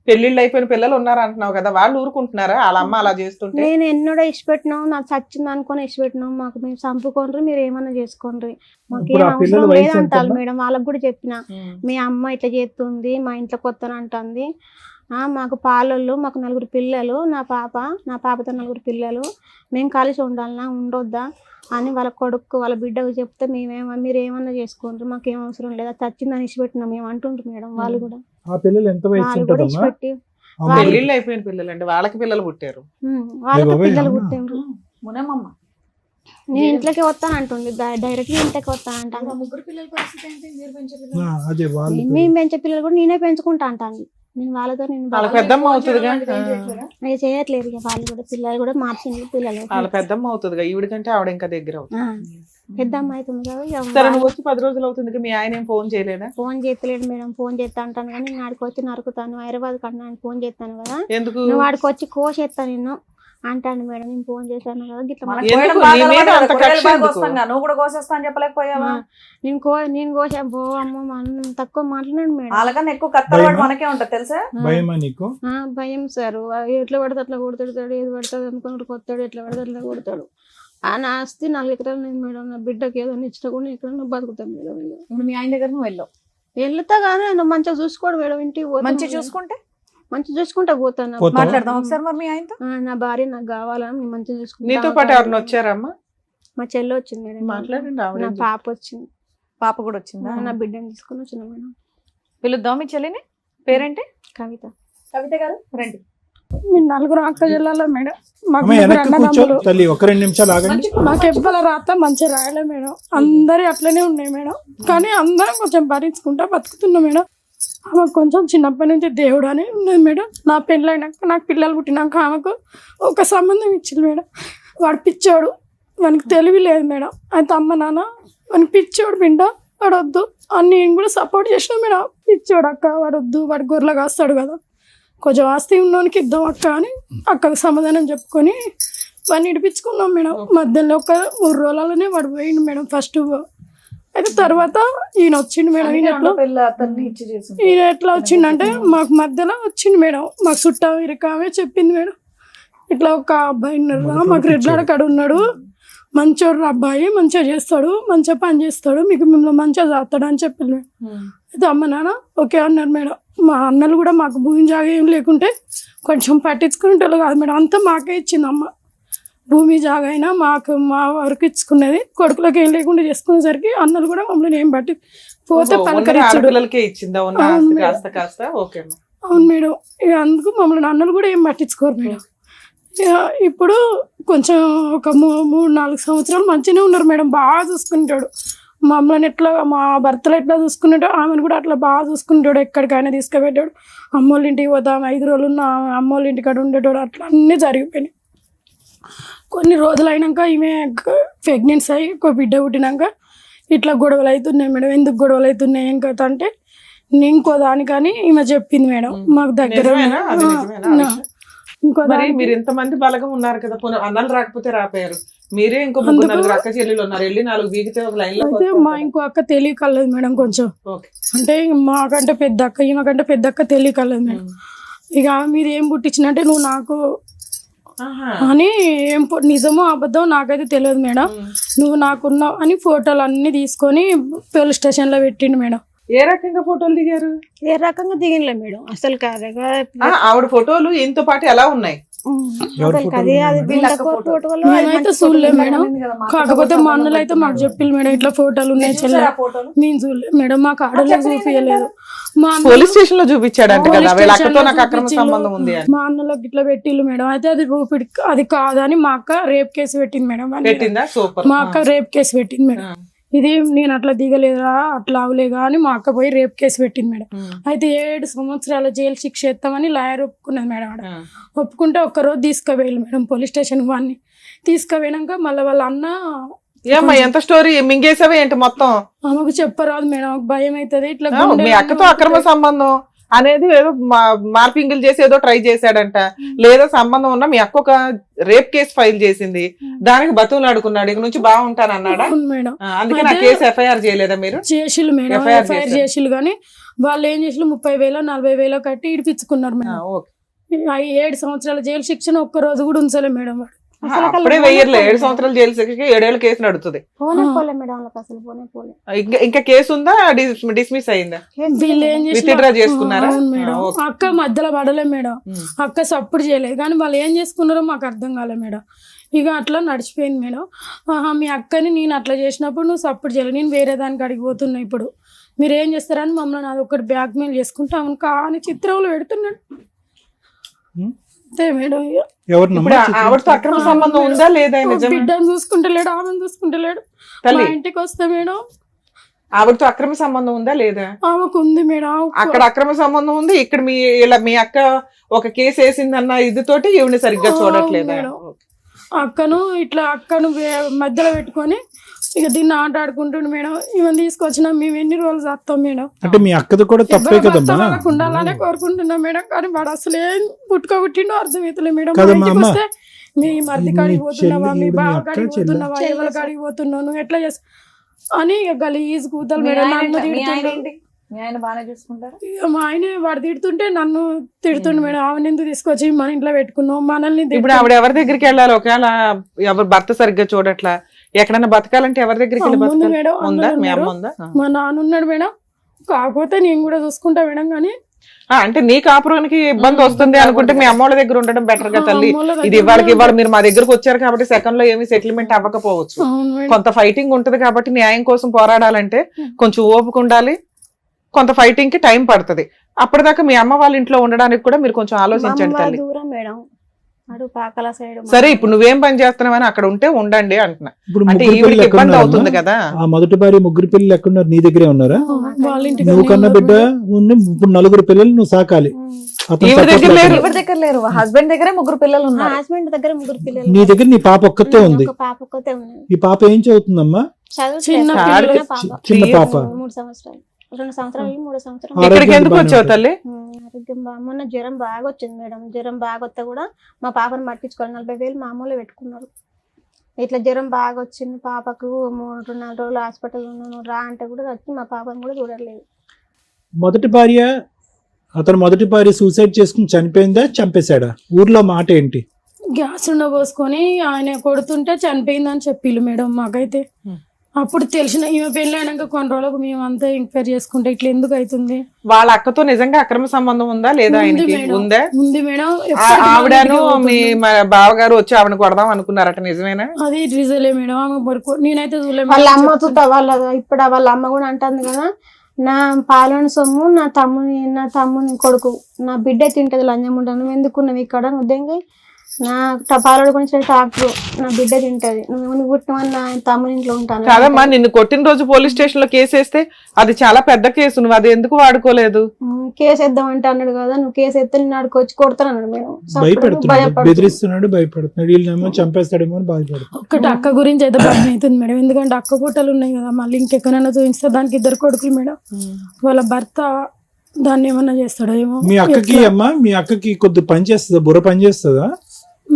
పెళ్లిళ్ళు అయిపోయిన పిల్లలు ఉన్నారు అంటున్నావు కదా, వాళ్ళు ఊరుకుంటున్నారా వాళ్ళ అమ్మ అలా చేస్తుంటే? నేను ఎన్నడో ఇష్టపెట్టినాం, నాకు చచ్చింది అనుకుని ఇష్టపెట్టినాం. మాకు మేము చంపుకోండి, మీరు ఏమన్నా చేసుకోండి, మాకేం అవసరం లేదంటారు మేడం. వాళ్ళకి కూడా చెప్పిన, మీ అమ్మ ఇట్లా చేస్తుంది, మా ఇంట్లో కొత్తనంటుంది, మాకు పాలళ్ళు, మాకు 4 పిల్లలు, నా పాపతో 4 పిల్లలు, మేము కలిసి ఉండాలన్నా ఉండొద్దా అని వాళ్ళ కొడుకు వాళ్ళ బిడ్డకు చెప్తే మీరు ఏమన్నా చేసుకోండి, మాకేం అవసరం లేదా, చచ్చిందని ఇచ్చిపెట్టినా మేము అంటుంటారు మేడం. వాళ్ళు కూడా ఆ పిల్లలు ఎంత వయసు ఉంటదమ్మా? పెళ్ళిళ్ళు అయిపోయిన పిల్లలు అండి, వాళ్ళకి పిల్లలు పుట్టారు. వాళ్ళకి బాబోయ్, పిల్లలు అవునా? పుట్టిండ్రు. మునమమ్మ నేను ఇంట్లోకి వస్తాను అంటుంది, డైరెక్ట్ గా ఇంట్లోకి వస్తాను అంటాను. ముగ్గురు పిల్లల పరిస్థితి ఏంటి? మీరు పెంచే ఆ, పిల్లలు? అదే వాళ్ళు మేము పెంచే పిల్లలు కూడా నేనే పెంచుకుంటా అంటాను. నేను వాళ్ళతో వాళ్ళ పెద్దమ్మ అవుతుందిగా. అవి చేయట్లేదు ఇక, వాళ్ళు కూడా పిల్లలు కూడా మార్చింది పిల్లలు. వాళ్ళ పెద్దమ్మ అవుతుందిగా, ఈవిడ కంటే ఆవిడ ఇంకా దగ్గర అవుతుంది. పెద్ద అమ్మాయి అవుతుంది కదా ఇక. సరే, నువ్వు వచ్చి 10 రోజులు అవుతుంది, మీ ఆయన ఏం ఫోన్ చేయలేదా? ఫోన్ చేస్తలేడు మేడం, ఫోన్ చేస్తా అంటాను కానీ నేను ఆడికి వచ్చి నరుకుతాను, హైదరాబాద్ కన్నా ఆయన ఫోన్ చేస్తాను కదా, ఎందుకు? నువ్వు ఆడికి వచ్చి కోసేస్తాను నిన్ను అంటాను మేడం. నేను ఫోన్ చేశాను కదా గిట్ల మనకు ఎందుకు? కోయడం బాగా నీ మీద అలవాటు అంత కదా, కూరగాయలు కక్ష బాగా ఎందుకు? కోస్తాం కదా, నువ్వు కూడా కోసేస్తా అని చెప్పలేకపోయావా? నేను కోసా బో అమ్మ మనం తక్కువ మాట్లాడాను మేడం. వాళ్ళకన్నా ఎక్కువ కత్తరవాడు మనకే ఉంటది తెలుసా? భయమా నీకు? భయం సార్, ఎట్లా పడితే అట్లా కొడుతాడు, ఏది పడుతుంది అనుకున్నాడు కొత్తాడు, ఎట్లా పడితే అట్లా కొడతాడు. ఆ నా ఆస్తి 4 ఎకరాలు లేదు మేడం, నా బిడ్డకి ఏదైనా ఇచ్చినా కూడా ఎక్కడన్నా బతుకుతాను మేడం. ఇప్పుడు మీ ఆయన దగ్గర నువ్వు వెళ్ళావు, వెళ్తా కానీ ఆయన మంచిగా చూసుకోడు మేడం, ఇంటికి పోతాను మంచిగా మేడం. చూసుకుంటే మంచిగా చూసుకుంటా పోతాను. పోతావా? మాట్లాడదాం ఒకసారి మరి మీ ఆయనతో. నా భార్య నాకు కావాలని నేను మంచిగా చూసుకుంటా. నీతో పాటు ఎవరిని వచ్చారమ్మా? మా చెల్లి వచ్చింది మేడం, మాట్లాడండి, ఆవిడ నా ఎందుకు? పాప వచ్చింది, పాప కూడా వచ్చిందా? నా బిడ్డని తీసుకుని వచ్చిన మేడం. పిలుద్దాం మీ చెల్లిని, పేరేంటి? కవిత. కవిత గారు రండి. మీ 4 అక్క జిల్లాలో మేడం, మాకు అమ్మ 3 వెనక్కి కూర్చో అన్నదమ్ములు. తల్లి, ఒక 2 నిమిషాలు ఆగండి. మాకు ఎవ్వల రాత మంచిగా రాయలే మేడం, అందరి అట్లనే ఉన్నాయి మేడం. కానీ అందరం కొంచెం భరించుకుంటా బతుకుతున్నాం మేడం. ఆమెకు కొంచెం చిన్నప్పటి నుంచి దేవుడు అని ఉన్నది మేడం. నా పెళ్ళైనాక నాకు పిల్లలు పుట్టినాక ఆమెకు ఒక సంబంధం ఇచ్చింది మేడం. వాడు పిచ్చోడు, వానికి తెలివి లేదు మేడం. అయితే అమ్మ నాన్న వానికి పిచ్చోడు బిడ్డ, వాడు వద్దు అని నేను కూడా సపోర్ట్ చేసిన మేడం. పిచ్చోడు అక్క, వాడు వద్దు, వాడు గొర్రెలు కాస్తాడు కదా, కొంచెం ఆస్తి ఉన్నోనికి ఇద్దాం అక్క అని అక్కకు సమాధానం చెప్పుకొని వాడిని ఇడిపించుకున్నాం మేడం. మధ్యలో ఒక 3 రోజులలోనే వాడు పోయిండు మేడం ఫస్ట్. అయితే తర్వాత ఈయన వచ్చిండు మేడం. ఈయన ఎట్లా వచ్చిండంటే మాకు మధ్యలో వచ్చిండు మేడం. మాకు చుట్టా ఇరకామే చెప్పింది మేడం, ఇట్లా ఒక అబ్బాయి ఉన్నారు మాకు రెడ్లాడ కాడ ఉన్నాడు, మంచోడు అబ్బాయి, మంచిగా చేస్తాడు, మంచిగా పని చేస్తాడు, మీకు మిమ్మల్ని మంచిగా చేస్తాడు అని చెప్పింది మేడం. అయితే అమ్మ నాన్న ఓకే అన్నారు మేడం. మా అన్నలు కూడా మాకు భూమి జాగా ఏం లేకుంటే కొంచెం పట్టించుకునేటోళ్ళు కాదు మేడం, అంతా మాకే ఇచ్చింది అమ్మ. భూమి జాగా అయినా మాకు మా వరకు ఇచ్చుకునేది, కొడుకులకు ఏం లేకుండా చేసుకునేసరికి అన్నలు కూడా మమ్మల్ని ఏం పట్టి పోతే పలకరించాడు. పిల్లలకే ఇచ్చిందా ఉన్న ఆస్తి కాస్త కాస్త? ఓకే. అవును మేడం, ఇక అందుకు మమ్మల్ని అన్నలు కూడా ఏం పట్టించుకోరు మేడం. ఇక ఇప్పుడు కొంచెం ఒక 3-4 సంవత్సరాలు మంచిగానే ఉన్నారు మేడం, బాగా చూసుకుంటాడు మమ్మల్ని. ఎట్లా మా భర్తలు ఎట్లా చూసుకునేటో ఆమెను కూడా అట్లా బాగా చూసుకుంటాడు, ఎక్కడికైనా తీసుకుపెట్టాడు. అమ్మోళ్ళ ఇంటికి పోతాం 5 రోజులు ఉన్న అమ్మోళ్ళ ఇంటికాడ ఉండేటోడు, అట్లా అన్నీ జరిగిపోయినాయి. కొన్ని రోజులు అయినాక ఈమె ప్రెగ్నెన్సీ అయ్యి ఒక బిడ్డ పుట్టినాక ఇట్లా గొడవలు అవుతున్నాయి మేడం. ఎందుకు గొడవలు అవుతున్నాయి ఏం కథ అంటే ఇంకో దానికని ఈమె చెప్పింది మేడం. మాకు దగ్గర ఇంకో మీరు ఇంతమంది బలగం ఉన్నారు కదా, అన్నలు రాకపోతే రాపోయారు, మీరే ఇంకో 3 అక్క చెల్లెలు ఉన్నారు, వెళ్ళి 4 బీగితే ఒక లైన్ లో. అయితే మా ఇంకో అక్క తెలియకలేదు మేడం కొంచెం, అంటే మాకంటే పెద్ద అక్క, ఈమెకంటే పెద్ద అక్క తెలియకలేదు మేడం. ఇక మీరు ఏం పుట్టించినంటే నువ్వు నాకు అని ఏం నిజమో అబద్ధం నాకైతే తెలియదు మేడం, నువ్వు నాకున్నావు అని ఫోటోలు అన్ని తీసుకొని పోలీస్ స్టేషన్ లో పెట్టిండు మేడం. ఏ రకంగా ఫోటోలు దిగారు? ఏ రకంగా దిగినలే మేడం, అసలు కాదు. ఆవిడ ఫోటోలు ఈయనతో పాటు ఎలా ఉన్నాయి? మేమైతే చూడలే మేడం, కాకపోతే మా అన్నలు అయితే మాకు చెప్పిల్లు మేడం ఇట్లా ఫోటోలు ఉన్నాయి చెల్లె. నేను చూడలేదు మేడం, మాకు ఆడలో చూపించలేదు. పోలీస్ స్టేషన్ లో చూపించాడంట కదా, వీళ్ళతో నాకు అక్రమ సంబంధం ఉంది అని. మా అన్నలోకి ఇట్లా పెట్టిల్లు మేడం. అయితే అది అది కాదని మా అక్క రేప్ కేసు పెట్టింది మేడం. పెట్టిందా? సూపర్. మా అక్క రేప్ కేసు పెట్టింది మేడం. ఇది నేను అట్లా దిగలేదా అట్లా అవలేగా అని మా అక్క పోయి రేప్ కేసు పెట్టింది మేడం. అయితే 7 సంవత్సరాల జైలు శిక్ష ఎత్తామని లాయర్ ఒప్పుకున్నది మేడం. ఆడ ఒప్పుకుంటే ఒక్కరోజు తీసుకుపోయాలి మేడం పోలీస్ స్టేషన్. వాడిని తీసుకుపోయినాక మళ్ళీ వాళ్ళ అన్న ఏమ్మా ఎంత స్టోరీ మింగేసావే ఏంటి మొత్తం? ఆమెకు చెప్పరాదు మేడం, భయం అవుతుంది. ఇట్లా మీ అక్కతో అక్రమ సంబంధం అనేది ఏదో మార్పింగులు చేసి ఏదో ట్రై చేశాడంట, లేదా సంబంధం ఉన్నా మీ అక్క ఒక రేప్ కేసు ఫైల్ చేసింది, దానికి బతువులాడుకున్నాడు, ఇక నుంచి బాగుంటాను అన్నాడా మేడం. అందుకే నా కేసు ఎఫ్ఐఆర్ చేయలేదా మీరు? చేసిల్లు మేడం, ఎఫ్ఐఆర్ చేసిల్లు. కానీ వాళ్ళు ఏం చేసిల్లు 30,000-40,000 కట్టి ఇడిపించుకున్నారు మేడం. 7 సంవత్సరాల జైలు శిక్షణ ఒక్క రోజు కూడా ఉంచలే మేడం. వాడు అప్పుడే వెయ్యర్లే, 7 సంవత్సరాలు జైలు శిక్షకి 7 ఏళ్ళ కేసు నడుతుంది. ఇంకా కేసు ఉందా? డిస్మిస్ అయిందా? వీళ్ళు ఏం విత్డ్రా చేసుకున్నారా? అక్క మధ్యలో పడలే మేడం, అక్క సపోర్ట్ చేయలేదు. కానీ వాళ్ళు ఏం చేసుకున్నారో మాకు అర్థం కాలేదు మేడం. ఇక అట్లా నడిచిపోయింది మేడం. మీ అక్కని నేను అట్లా చేసినప్పుడు నువ్వు సపోర్ట్ చేయలేదు, నేను వేరే దానికి అడిగిపోతున్నా, ఇప్పుడు మీరు ఏం చేస్తారని మమ్మల్ని అది ఒకటి బ్లాక్ మెయిల్ చేసుకుంటాము కానీ చిత్రంలో పెడుతున్నాడు. అంతే మేడం ఇక. ఇప్పుడు ఆవిడతో అక్రమ సంబంధం ఉందా లేదా? నిజమే. బిడ్డను చూసుకుంటలేడు, ఆమెను చూసుకుంటలేడు. మా తల్లి ఇంటికి వస్తే మేడం ఆవిడతో అక్రమ సంబంధం ఉందా లేదా? ఆమెకు ఉంది మేడం. అక్కడ అక్రమ సంబంధం ఉంది, ఇక్కడ మీ అక్క ఒక కేసు వేసిందన్న ఇదితోటి ఈవిని సరిగ్గా చూడట్లేదా? అక్కను మధ్యలో పెట్టుకొని ఇక దీన్ని ఆట ఆడుకుంటుండు మేడం. ఈమెను తీసుకొచ్చినా మేము ఎన్ని రోజులు చేస్తాం మేడం. అంటే మీ అక్కది కూడా తప్పే కదమ్మా. ఉండాలనే కోరుకుంటున్నాం మేడం, కానీ వాడు అసలు ఏం పుట్టుకోబుట్టిండో అర్థమవుతలే మేడం. కదమ్మా అమ్మ. వస్తే మీ మధ్య కాడికి పోతున్నావా, మీ బావ కాడికి పోతున్నావా, ఎవరి కాడికి పోతున్నావు, నువ్వు ఎట్లా చేస్తా అని ఇక గలీజ్ కూతలు మేడం. నన్ను తిడుతుండే. మా ఆయన వాడు తిడుతుంటే నన్ను తిడుతుండే మేడం. ఆమెను ఎందుకు తీసుకొచ్చి మన ఇంట్లో పెట్టుకున్నావు, మనల్ని. ఇప్పుడు ఆవిడ ఎవరి దగ్గరికి వెళ్ళాలి? ఒకవేళ ఎవరు భర్త సరిగ్గా చూడట్లా, ఎక్కడన్నా బతకాలంటే ఎవరి దగ్గరికి వెళ్ళి బతకాలి? మేడం ఉందా? మీ అమ్మ ఉందా? మా నాన్న ఉన్నాడు మేడం, కాకపోతే నేను కూడా చూసుకుంటా మేడం. కానీ అంటే నీ కాపురానికి ఇబ్బంది వస్తుంది అనుకుంటే మీ అమ్మోళ్ళ దగ్గర ఉండడం బెటర్ గా తల్లి. ఇది ఇవాళ మీరు మా దగ్గరకు వచ్చారు కాబట్టి సెకండ్ లో ఏమి సెటిల్మెంట్ అవ్వకపోవచ్చు, కొంత ఫైటింగ్ ఉంటది కాబట్టి న్యాయం కోసం పోరాడాలంటే కొంచెం ఓపిక ఉండాలి, కొంత ఫైటింగ్ కి టైం పడుతుంది. అప్పటిదాకా మీ అమ్మ వాళ్ళ ఇంట్లో ఉండడానికి కూడా మీరు కొంచెం ఆలోచించండి తల్లి. సరే ఇప్పుడు నువ్వేం పని చేస్తున్నావని అక్కడ ఉంటే ఉండండి అంటున్నా. అంటే ఈవిడికి ఇబ్బంది అవుతుంది కదా. ఆ మొదటి భార్య ముగ్గురు పిల్లలు ఎక్కడున్నారు? నీ దగ్గరే ఉన్నారా? నువ్వు కన్నా బిడ్డ ఉంది, ఇప్పుడు 4 పిల్లలు నువ్వు సాకాలి. దగ్గర లేరు, హస్బెండ్ దగ్గర 3 పిల్లలు ఉన్నారు. హస్బెండ్ దగ్గర 3 పిల్లలు. నీ దగ్గర నీ పాప ఒక్కతే ఉంది. పాప ఒక్కతే ఉంది. ఈ పాప ఏం చదువుతుందమ్మా? చిన్న చిన్న పాప. 3 సంవత్సరాలు, 2 సంవత్సరాలు, 3 సంవత్సరాలు. ఇక్కడికి ఎందుకు వచ్చావు తల్లి? ఆరోగ్యం మొన్న జ్వరం బాగా వచ్చింది మేడం. జ్వరం బాగా వస్తే కూడా మా పాపను పట్టించుకోవాలి. 40,000 మామూలు పెట్టుకున్నారు. ఇట్లా జ్వరం బాగా వచ్చింది పాపకు, 3-4 రోజులు హాస్పిటల్ ఉన్నాను రా అంటే కూడా వచ్చి మా పాపను కూడా చూడలేదు. అతను మొదటి భార్య సూసైడ్ చేసుకుని చనిపోయిందా, చంపేశాడా? ఊర్లో మాట ఏంటి? గ్యాస్ పోసుకొని ఆయన కొడుతుంటే చనిపోయిందని చెప్పిళ్ళు మేడం. మాకైతే అప్పుడు తెలిసిన ఈమె పెళ్లి అయినాక కొన్ని రోజులకు మేము అంతా ఎంక్వైరీ చేసుకుంటే ఇట్లా ఎందుకు అవుతుంది. వాళ్ళ అక్కతో నిజంగా అక్రమ సంబంధం ఉందా లేదా? ఉందా? ఉంది మేడం. ఆవిడను మీ బావగారు వచ్చి ఆవిడని కొడదాం అనుకున్నారట, నిజమేనా? అది రిజలే మేడం. ఆమె నేనైతే చూడలేదు. వాళ్ళ అమ్మ ఇప్పుడు వాళ్ళ అమ్మ కూడా అంటుంది కదా, నా పాలన సొమ్ము నా తమ్ముని కొడుకు నా బిడ్డ తింటది లంజం ఉంటాను, నువ్వు ఎందుకున్నావు ఇక్కడ? ఉద్యోగం నా పాలడు గురించి డాక్టర్ నా బిడ్డ తింటది, నువ్వు పుట్టినవని నా తమ్ముని ఇంట్లో ఉంటాను. కాదమ్మా, నిన్ను కొట్టిన రోజు పోలీస్ స్టేషన్ లో కేసు వేస్తే అది చాలా పెద్ద కేసు, నువ్వు అది ఎందుకు వాడుకోలేదు? కేసు వేద్దామంటే అన్నాడు కదా, నువ్వు కేసు వేస్తే నేను ఆడుకొచ్చి కొడతాను అన్నాడు మేడం. బెదిరిస్తున్నాడు, భయపడుతున్నాడు, వీళ్ళేమో చంపేస్తాడేమో అని భయపడుతున్నాడు. ఒక్కటి అక్క గురించి అయితే భయం అవుతుంది మేడం. ఎందుకంటే అక్క పుట్టలు ఉన్నాయి కదా, మళ్ళీ ఇంకెక్కడైనా చూపిస్తే దానికి 2 కొడుకులు మేడం. వాళ్ళ భర్త దాన్ని ఏమన్నా చేస్తాడో ఏమో. మీ అక్కకి కొద్ది పని చేస్తుందా? బుర్ర పని చేస్తుందా?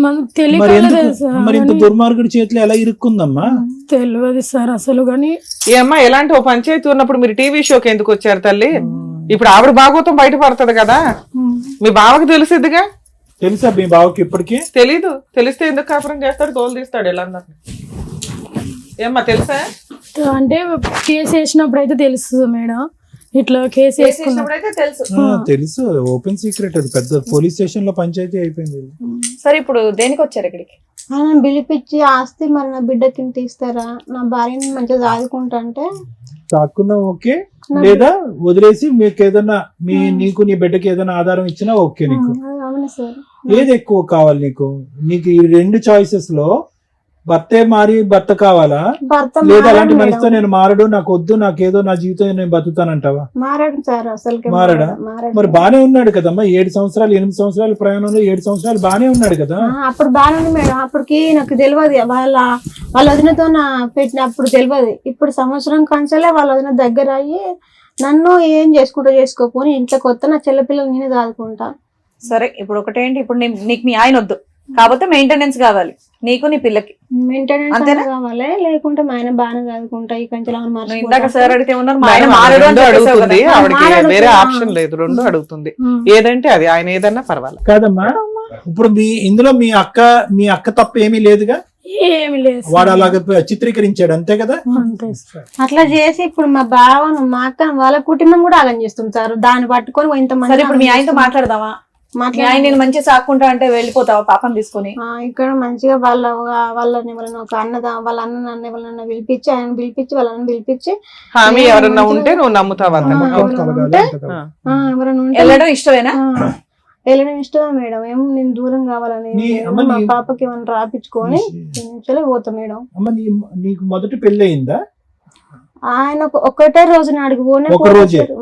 మనకు తెలియదు. మరి ఇంత దుర్మార్గుడి చేతిలో ఎలా ఇరుక్కుందమ్మా? తెలియదు సార్ అసలు. కానీ ఏమ్మా, ఎలాంటి ఓ పంచాయతీ ఉన్నప్పుడు మీరు టీవీ షోకి ఎందుకు వచ్చారు తల్లి? ఇప్పుడు ఆవిడ భాగవతం బయటపడుతుంది కదా, మీ బావకి తెలిసిద్దిగా. తెలుసా మీ బావకి? ఇప్పటికీ తెలీదు. తెలిస్తే ఎందుకు కాపురం చేస్తాడు, తోలు తీస్తాడు ఎలా? ఏమ్మా తెలుసా? అంటే కేసు వేసినప్పుడు అయితే తెలుస్తుంది మేడం. ఇట్లా కేసు వేసుకున్నప్పుడైతే తెలుసు, ఓపెన్ సీక్రెట్. అది పెద్ద పోలీస్ స్టేషన్ లో పంచాయతీ అయిపోయింది. సరే ఇప్పుడు దేనికి వచ్చారు ఇక్కడికి? ఆయన పిలిపించి ఆస్తి మరి నా బిడ్డకి తీస్తారా, నా భార్యని మంచిగా సాదుకుంటా అంటే చాకున్నా ఓకే, లేదా వదిలేసి మీకు ఏదైనా నీకు నీ బిడ్డకి ఏదైనా ఆధారం ఇచ్చినా ఓకే. నీకు అవును సార్. ఏది ఎక్కువ కావాలి నీకు? ఈ 2 చాయిసెస్ లో భర్త కావాలా, లేదా అలాంటి మనిషితో నేను మారడు, నాకు వద్దు, నాకేదో నా జీవితం నేను బతుకుతానంటావా? మారడా? మరి బానే ఉన్నాడు కదమ్మా, 7 సంవత్సరాలు 8 సంవత్సరాల ప్రయాణంలో 7 సంవత్సరాలు బానే ఉన్నాడు కదా. అప్పుడు బానే ఉంది మేడం. అప్పటికి నాకు తెలియదు, వాళ్ళ వదినతో పెట్టినప్పుడు తెలియదు. ఇప్పుడు సంవత్సరం కంచాలే వాళ్ళ వదిన దగ్గర అయ్యి నన్ను ఏం చేసుకోకపోని ఇంట్లోకి వస్తే నా చెల్లపిల్లలు నేనే దాదుకుంటా. సరే ఇప్పుడు ఒకటేంటి, ఇప్పుడు నీకు మీ ఆయన వద్దు, కాకపోతే మెయింటెనెన్స్ కావాలి నీకు నీ పిల్లకి. మెయింటెనెన్స్ కావాలి, లేకుంటే మా ఆయన బాగానే చదువుకుంటా. ఈ కంచెలు ఇందాక సార్ అడిగితే వేరే ఆప్షన్ లేదు, 2 అడుగుతుంది. ఏదంటే అది, ఆయన ఏదన్నా పర్వాలేదు. కాదమ్మా, ఇప్పుడు ఇందులో మీ అక్క తప్ప ఏమీ లేదుగా? ఏమి లేదు. వాడు అలాగ చిత్రీకరించాడు అంతే కదా. అట్లా చేసి ఇప్పుడు మా బావను మా అక్క వాళ్ళ కుటుంబం కూడా ఆగం చేస్తుంది సార్. దాన్ని పట్టుకొని ఇంతమంది. ఇప్పుడు మీ ఆయనతో మాట్లాడదామా? నేను మంచిగా సాక్కుంటా అంటే వెళ్ళిపోతావా పాపం తీసుకొని? ఇక్కడ మంచిగా వాళ్ళని ఒక వాళ్ళ అన్న ఎవరన్నా పిలిపించి, ఆయన పిలిపించి వాళ్ళని పిలిపించి హామీ ఎవరన్నా ఉంటే నువ్వు నమ్ముతావా? ఎవరైనా వెళ్ళడం ఇష్టమేనా? వెళ్ళడం ఇష్టమే మేడం. ఏమో నేను దూరం కావాలని అమ్మ మా పాపకి ఏమైనా రాపించుకొని పోతా మేడం. అమ్మ నీకు మొదటి పెళ్లి అయిందా? ఆయన ఒక్కటే రోజు నాడికి పోయినా,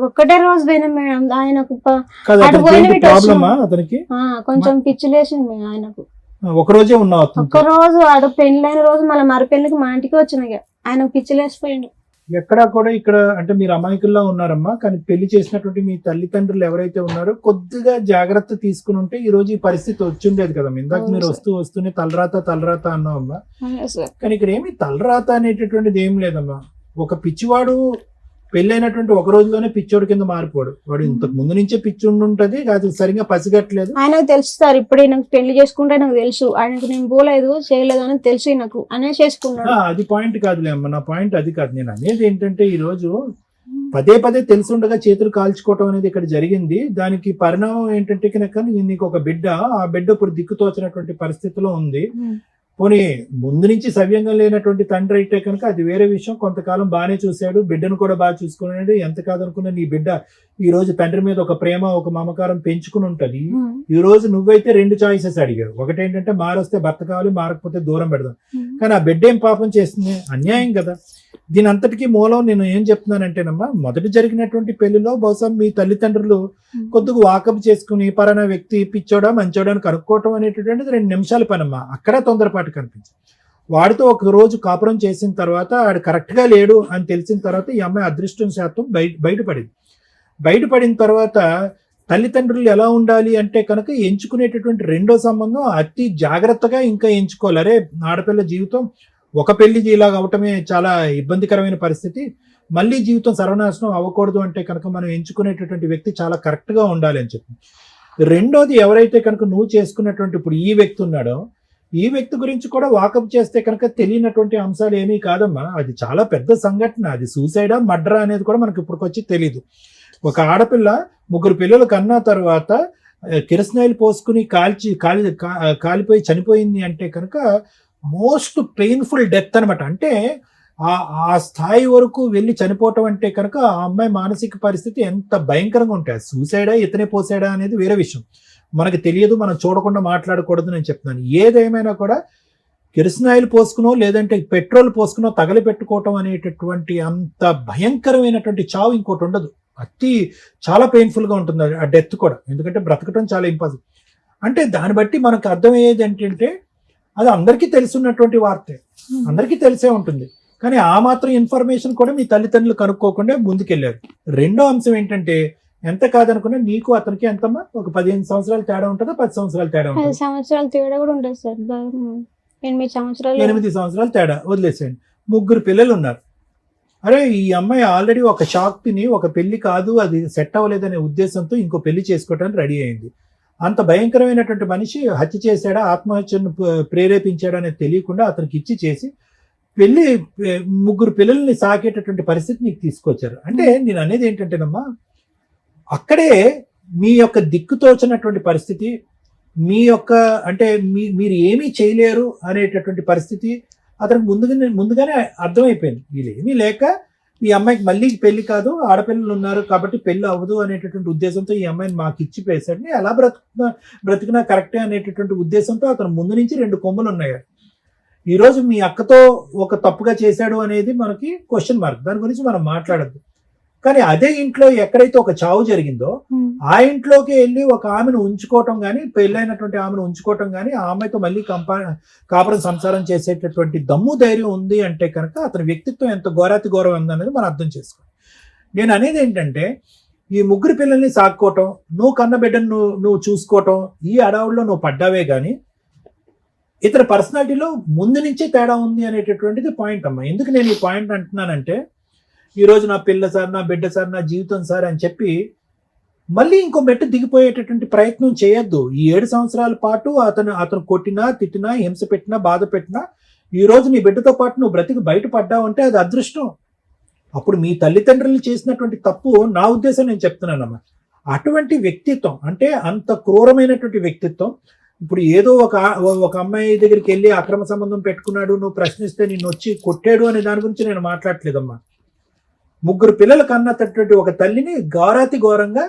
ఒక్కటే రోజు పోయినా మేడం. ఆయనకు అతనికి కొంచెం పిచ్చిలేసింది ఆయనకు. ఒక రోజే ఉన్నావు? ఒక్క రోజు ఆడ పెళ్ళైన రోజు మళ్ళీ మరి పెళ్లికి మా ఇంటికి వచ్చినాయి. ఆయనకు పిచ్చిలేసిపోయిండు. ఎక్కడా కూడా ఇక్కడ అంటే మీరు అమాయకుల్లా ఉన్నారమ్మా, కానీ పెళ్లి చేసినటువంటి మీ తల్లిదండ్రులు ఎవరైతే ఉన్నారో కొద్దిగా జాగ్రత్త తీసుకుని ఉంటే ఈ రోజు ఈ పరిస్థితి వచ్చిండేది కదమ్మా. ఇందాక మీరు వస్తూనే తలరాత అన్నావమ్మా, కానీ ఇక్కడ ఏమి తలరాత అనేటటువంటిది ఏం లేదమ్మా. ఒక పిచ్చివాడు పెళ్ళైనటువంటి ఒక రోజులోనే పిచ్చోడి కింద మారిపోడు. వాడు ఇంతకు ముందు నుంచే పిచ్చి ఉంటది, అది సరిగా పసిగట్టలేదు. ఆయనకు తెలుసు సార్, ఇప్పుడే నాకు పెళ్లి చేసుకుంటే నాకు తెలుసు ఆయనకు నేను పోలేదు చేయలేదు అని తెలుసు నాకు అనే చేసుకున్నాడు. అది పాయింట్ కాదులే అమ్మ, నా పాయింట్ అది కాదు. నేను అనేది ఏంటంటే ఈ రోజు పదే తెలుసుండగా చేతులు కాల్చుకోవటం అనేది ఇక్కడ జరిగింది. దానికి పరిణామం ఏంటంటే కనుక నీకు ఒక బిడ్డ, ఆ బిడ్డ ఇప్పుడు దిక్కుతోచినటువంటి పరిస్థితిలో ఉంది. పోనీ ముందు నుంచి సవ్యంగా లేనటువంటి తండ్రి అయితే కనుక అది వేరే విషయం. కొంతకాలం బాగానే చూశాడు, బిడ్డను కూడా బాగా చూసుకున్నాడు. ఎంత కాదనుకున్నా నీ బిడ్డ ఈ రోజు తండ్రి మీద ఒక ప్రేమ, ఒక మమకారం పెంచుకుని ఉంటది. ఈ రోజు నువ్వైతే 2 చాయిసెస్ అడిగావు. ఒకటేంటంటే మారొస్తే భర్త కావాలి, మారకపోతే దూరం పెడదాం. కానీ ఆ బిడ్డ ఏం పాపం చేస్తుంది? అన్యాయం కదా. దీని అంతటికీ మూలం నేను ఏం చెప్తున్నానంటేనమ్మా, మొదటి జరిగినటువంటి పెళ్లిలో బహుశా మీ తల్లిదండ్రులు కొద్దిగా వాకప్ చేసుకుని పలానా వ్యక్తి పిచ్చోడా మంచోడా అని కనుక్కోవటం అనేటటువంటిది 2 నిమిషాల పనమ్మా. అక్కడ తొందరపాటు కనిపించింది. వాడితో ఒక రోజు కాపురం చేసిన తర్వాత ఆడు కరెక్ట్ గా లేడు అని తెలిసిన తర్వాత ఈ అమ్మాయి అదృష్టం శాతం బయటపడిన తర్వాత తల్లిదండ్రులు ఎలా ఉండాలి అంటే కనుక ఎంచుకునేటటువంటి రెండో సంబంధం అతి జాగ్రత్తగా ఇంకా ఎంచుకోవాలి. అరే ఆడపిల్ల జీవితం ఒక పెళ్లి ఇలాగ అవటమే చాలా ఇబ్బందికరమైన పరిస్థితి, మళ్ళీ జీవితం సర్వనాశనం అవ్వకూడదు అంటే కనుక మనం ఎంచుకునేటటువంటి వ్యక్తి చాలా కరెక్ట్ గా ఉండాలి అని చెప్పి. రెండోది ఎవరైతే కనుక నువ్వు చేసుకున్నటువంటి ఇప్పుడు ఈ వ్యక్తి ఉన్నాడో, ఈ వ్యక్తి గురించి కూడా వాకప్ చేస్తే కనుక తెలియనటువంటి అంశాలు ఏమీ కాదమ్మా. అది చాలా పెద్ద సంఘటన. అది సూసైడా మర్డరా అనేది కూడా మనకి ఇప్పటికొచ్చి తెలియదు. ఒక ఆడపిల్ల 3 పిల్లలు కన్నా తర్వాత కిరసనాయిలు పోసుకుని కాలిపోయి చనిపోయింది అంటే కనుక మోస్ట్ పెయిన్ఫుల్ డెత్ అనమాట. అంటే ఆ స్థాయి వరకు వెళ్ళి చనిపోవటం అంటే కనుక ఆ అమ్మాయి మానసిక పరిస్థితి ఎంత భయంకరంగా ఉంటుంది. సూసైడా ఇతనే పోసాడా అనేది వేరే విషయం, మనకి తెలియదు, మనం చూడకుండా మాట్లాడకూడదు నేను చెప్తున్నాను. ఏదేమైనా కూడా కిరసనాయిలు పోసుకునో లేదంటే పెట్రోల్ పోసుకునో తగలి పెట్టుకోవటం అనేటటువంటి అంత భయంకరమైనటువంటి చావు ఇంకోటి ఉండదు. చాలా పెయిన్ఫుల్ గా ఉంటుంది ఆ డెత్ కూడా, ఎందుకంటే బ్రతకటం చాలా ఇంపాసిబుల్. అంటే దాన్ని బట్టి మనకు అర్థమయ్యేది ఏంటంటే అది అందరికీ తెలుసున్నటువంటి వార్తే, అందరికీ తెలిసే ఉంటుంది. కానీ ఆ మాత్రం ఇన్ఫర్మేషన్ కూడా మీ తల్లిదండ్రులు కనుక్కోకుండా ముందుకెళ్ళారు. రెండో అంశం ఏంటంటే ఎంత కాదనుకున్నా నీకు అతనికి ఎంతమ్మా, ఒక 15 సంవత్సరాలు తేడా ఉంటుందా, 10 సంవత్సరాలు తేడా ఉంటుంది? 10 సంవత్సరాలు తేడా కూడా ఉంటుంది సార్. 8 సంవత్సరాలు తేడా వదిలేసేయండి. 3 పిల్లలు ఉన్నారు. అరే ఈ అమ్మాయి ఆల్రెడీ ఒక షాక్ తిని ఒక పెళ్లి కాదు అది సెట్ అవ్వలేదనే ఉద్దేశంతో ఇంకో పెళ్లి చేసుకోవడానికి రెడీ అయింది. అంత భయంకరమైనటువంటి మనిషి హత్య చేశాడా, ఆత్మహత్యను ప్రేరేపించాడా అనేది తెలియకుండా అతనికి ఇచ్చి చేసి పెళ్లి 3 పిల్లల్ని సాకేటటువంటి పరిస్థితి నీకు తీసుకొచ్చారు. అంటే నేను అనేది ఏంటంటేనమ్మా, అక్కడే మీ యొక్క దిక్కుతోచినటువంటి పరిస్థితి, మీ యొక్క అంటే మీరు ఏమీ చేయలేరు అనేటటువంటి పరిస్థితి అతనికి ముందుగానే అర్థమైపోయింది. వీళ్ళేమీ లేక ఈ అమ్మాయికి మళ్ళీ పెళ్లి కాదు, ఆడపిల్లలు ఉన్నారు కాబట్టి పెళ్లి అవ్వదు అనేటటువంటి ఉద్దేశంతో ఈ అమ్మాయిని మాకు ఇచ్చి పేసాడు. ఎలా బ్రతికినా కరెక్టే అనేటటువంటి ఉద్దేశంతో అతను ముందు నుంచి 2 కొమ్ములు ఉన్నాయి. ఈరోజు మీ అక్కతో ఒక తప్పుగా చేశాడు అనేది మనకి క్వశ్చన్ మార్క్, దాని గురించి మనం మాట్లాడద్దు. కానీ అదే ఇంట్లో ఎక్కడైతే ఒక చావు జరిగిందో ఆ ఇంట్లోకి వెళ్ళి ఒక ఆమెను ఉంచుకోవటం కానీ, పెళ్ళైనటువంటి ఆమెను ఉంచుకోవటం కానీ, ఆ అమ్మాయితో మళ్ళీ కాపురం సంసారం చేసేటటువంటి దమ్ము ధైర్యం ఉంది అంటే కనుక అతని వ్యక్తిత్వం ఎంత ఘోరాతి ఘోరం ఉందనేది మనం అర్థం చేసుకోవాలి. నేను అనేది ఏంటంటే ఈ 3 పిల్లల్ని సాక్కోవటం, నువ్వు కన్న బిడ్డను నువ్వు చూసుకోవటం, ఈ అడవుల్లో నువ్వు పడ్డావే కానీ ఇతర పర్సనాలిటీలో ముందు నుంచే తేడా ఉంది అనేటటువంటిది పాయింట్ అమ్మా. ఎందుకు నేను ఈ పాయింట్ అంటున్నానంటే, ఈరోజు నా పిల్ల సార్, నా బిడ్డ సార్, నా జీవితం సార్ అని చెప్పి మళ్ళీ ఇంకో మెట్టు దిగిపోయేటటువంటి ప్రయత్నం చేయొద్దు. ఈ 7 సంవత్సరాల పాటు అతను కొట్టినా, తిట్టినా, హింస పెట్టినా, బాధ పెట్టినా ఈ రోజు నీ బిడ్డతో పాటు నువ్వు బ్రతికి బయటపడ్డావంటే అది అదృష్టం. అప్పుడు మీ తల్లిదండ్రులు చేసినటువంటి తప్పు నా ఉద్దేశం నేను చెప్తున్నానమ్మా. అటువంటి వ్యక్తిత్వం అంటే అంత క్రూరమైనటువంటి వ్యక్తిత్వం. ఇప్పుడు ఏదో ఒక అమ్మాయి దగ్గరికి వెళ్ళి అక్రమ సంబంధం పెట్టుకున్నాడు, నువ్వు ప్రశ్నిస్తే నిన్ను వచ్చి కొట్టాడు అనే దాని గురించి నేను మాట్లాడట్లేదమ్మా. 3 పిల్లలు కన్నటువంటి ఒక తల్లిని ఘోరాతి ఘోరంగా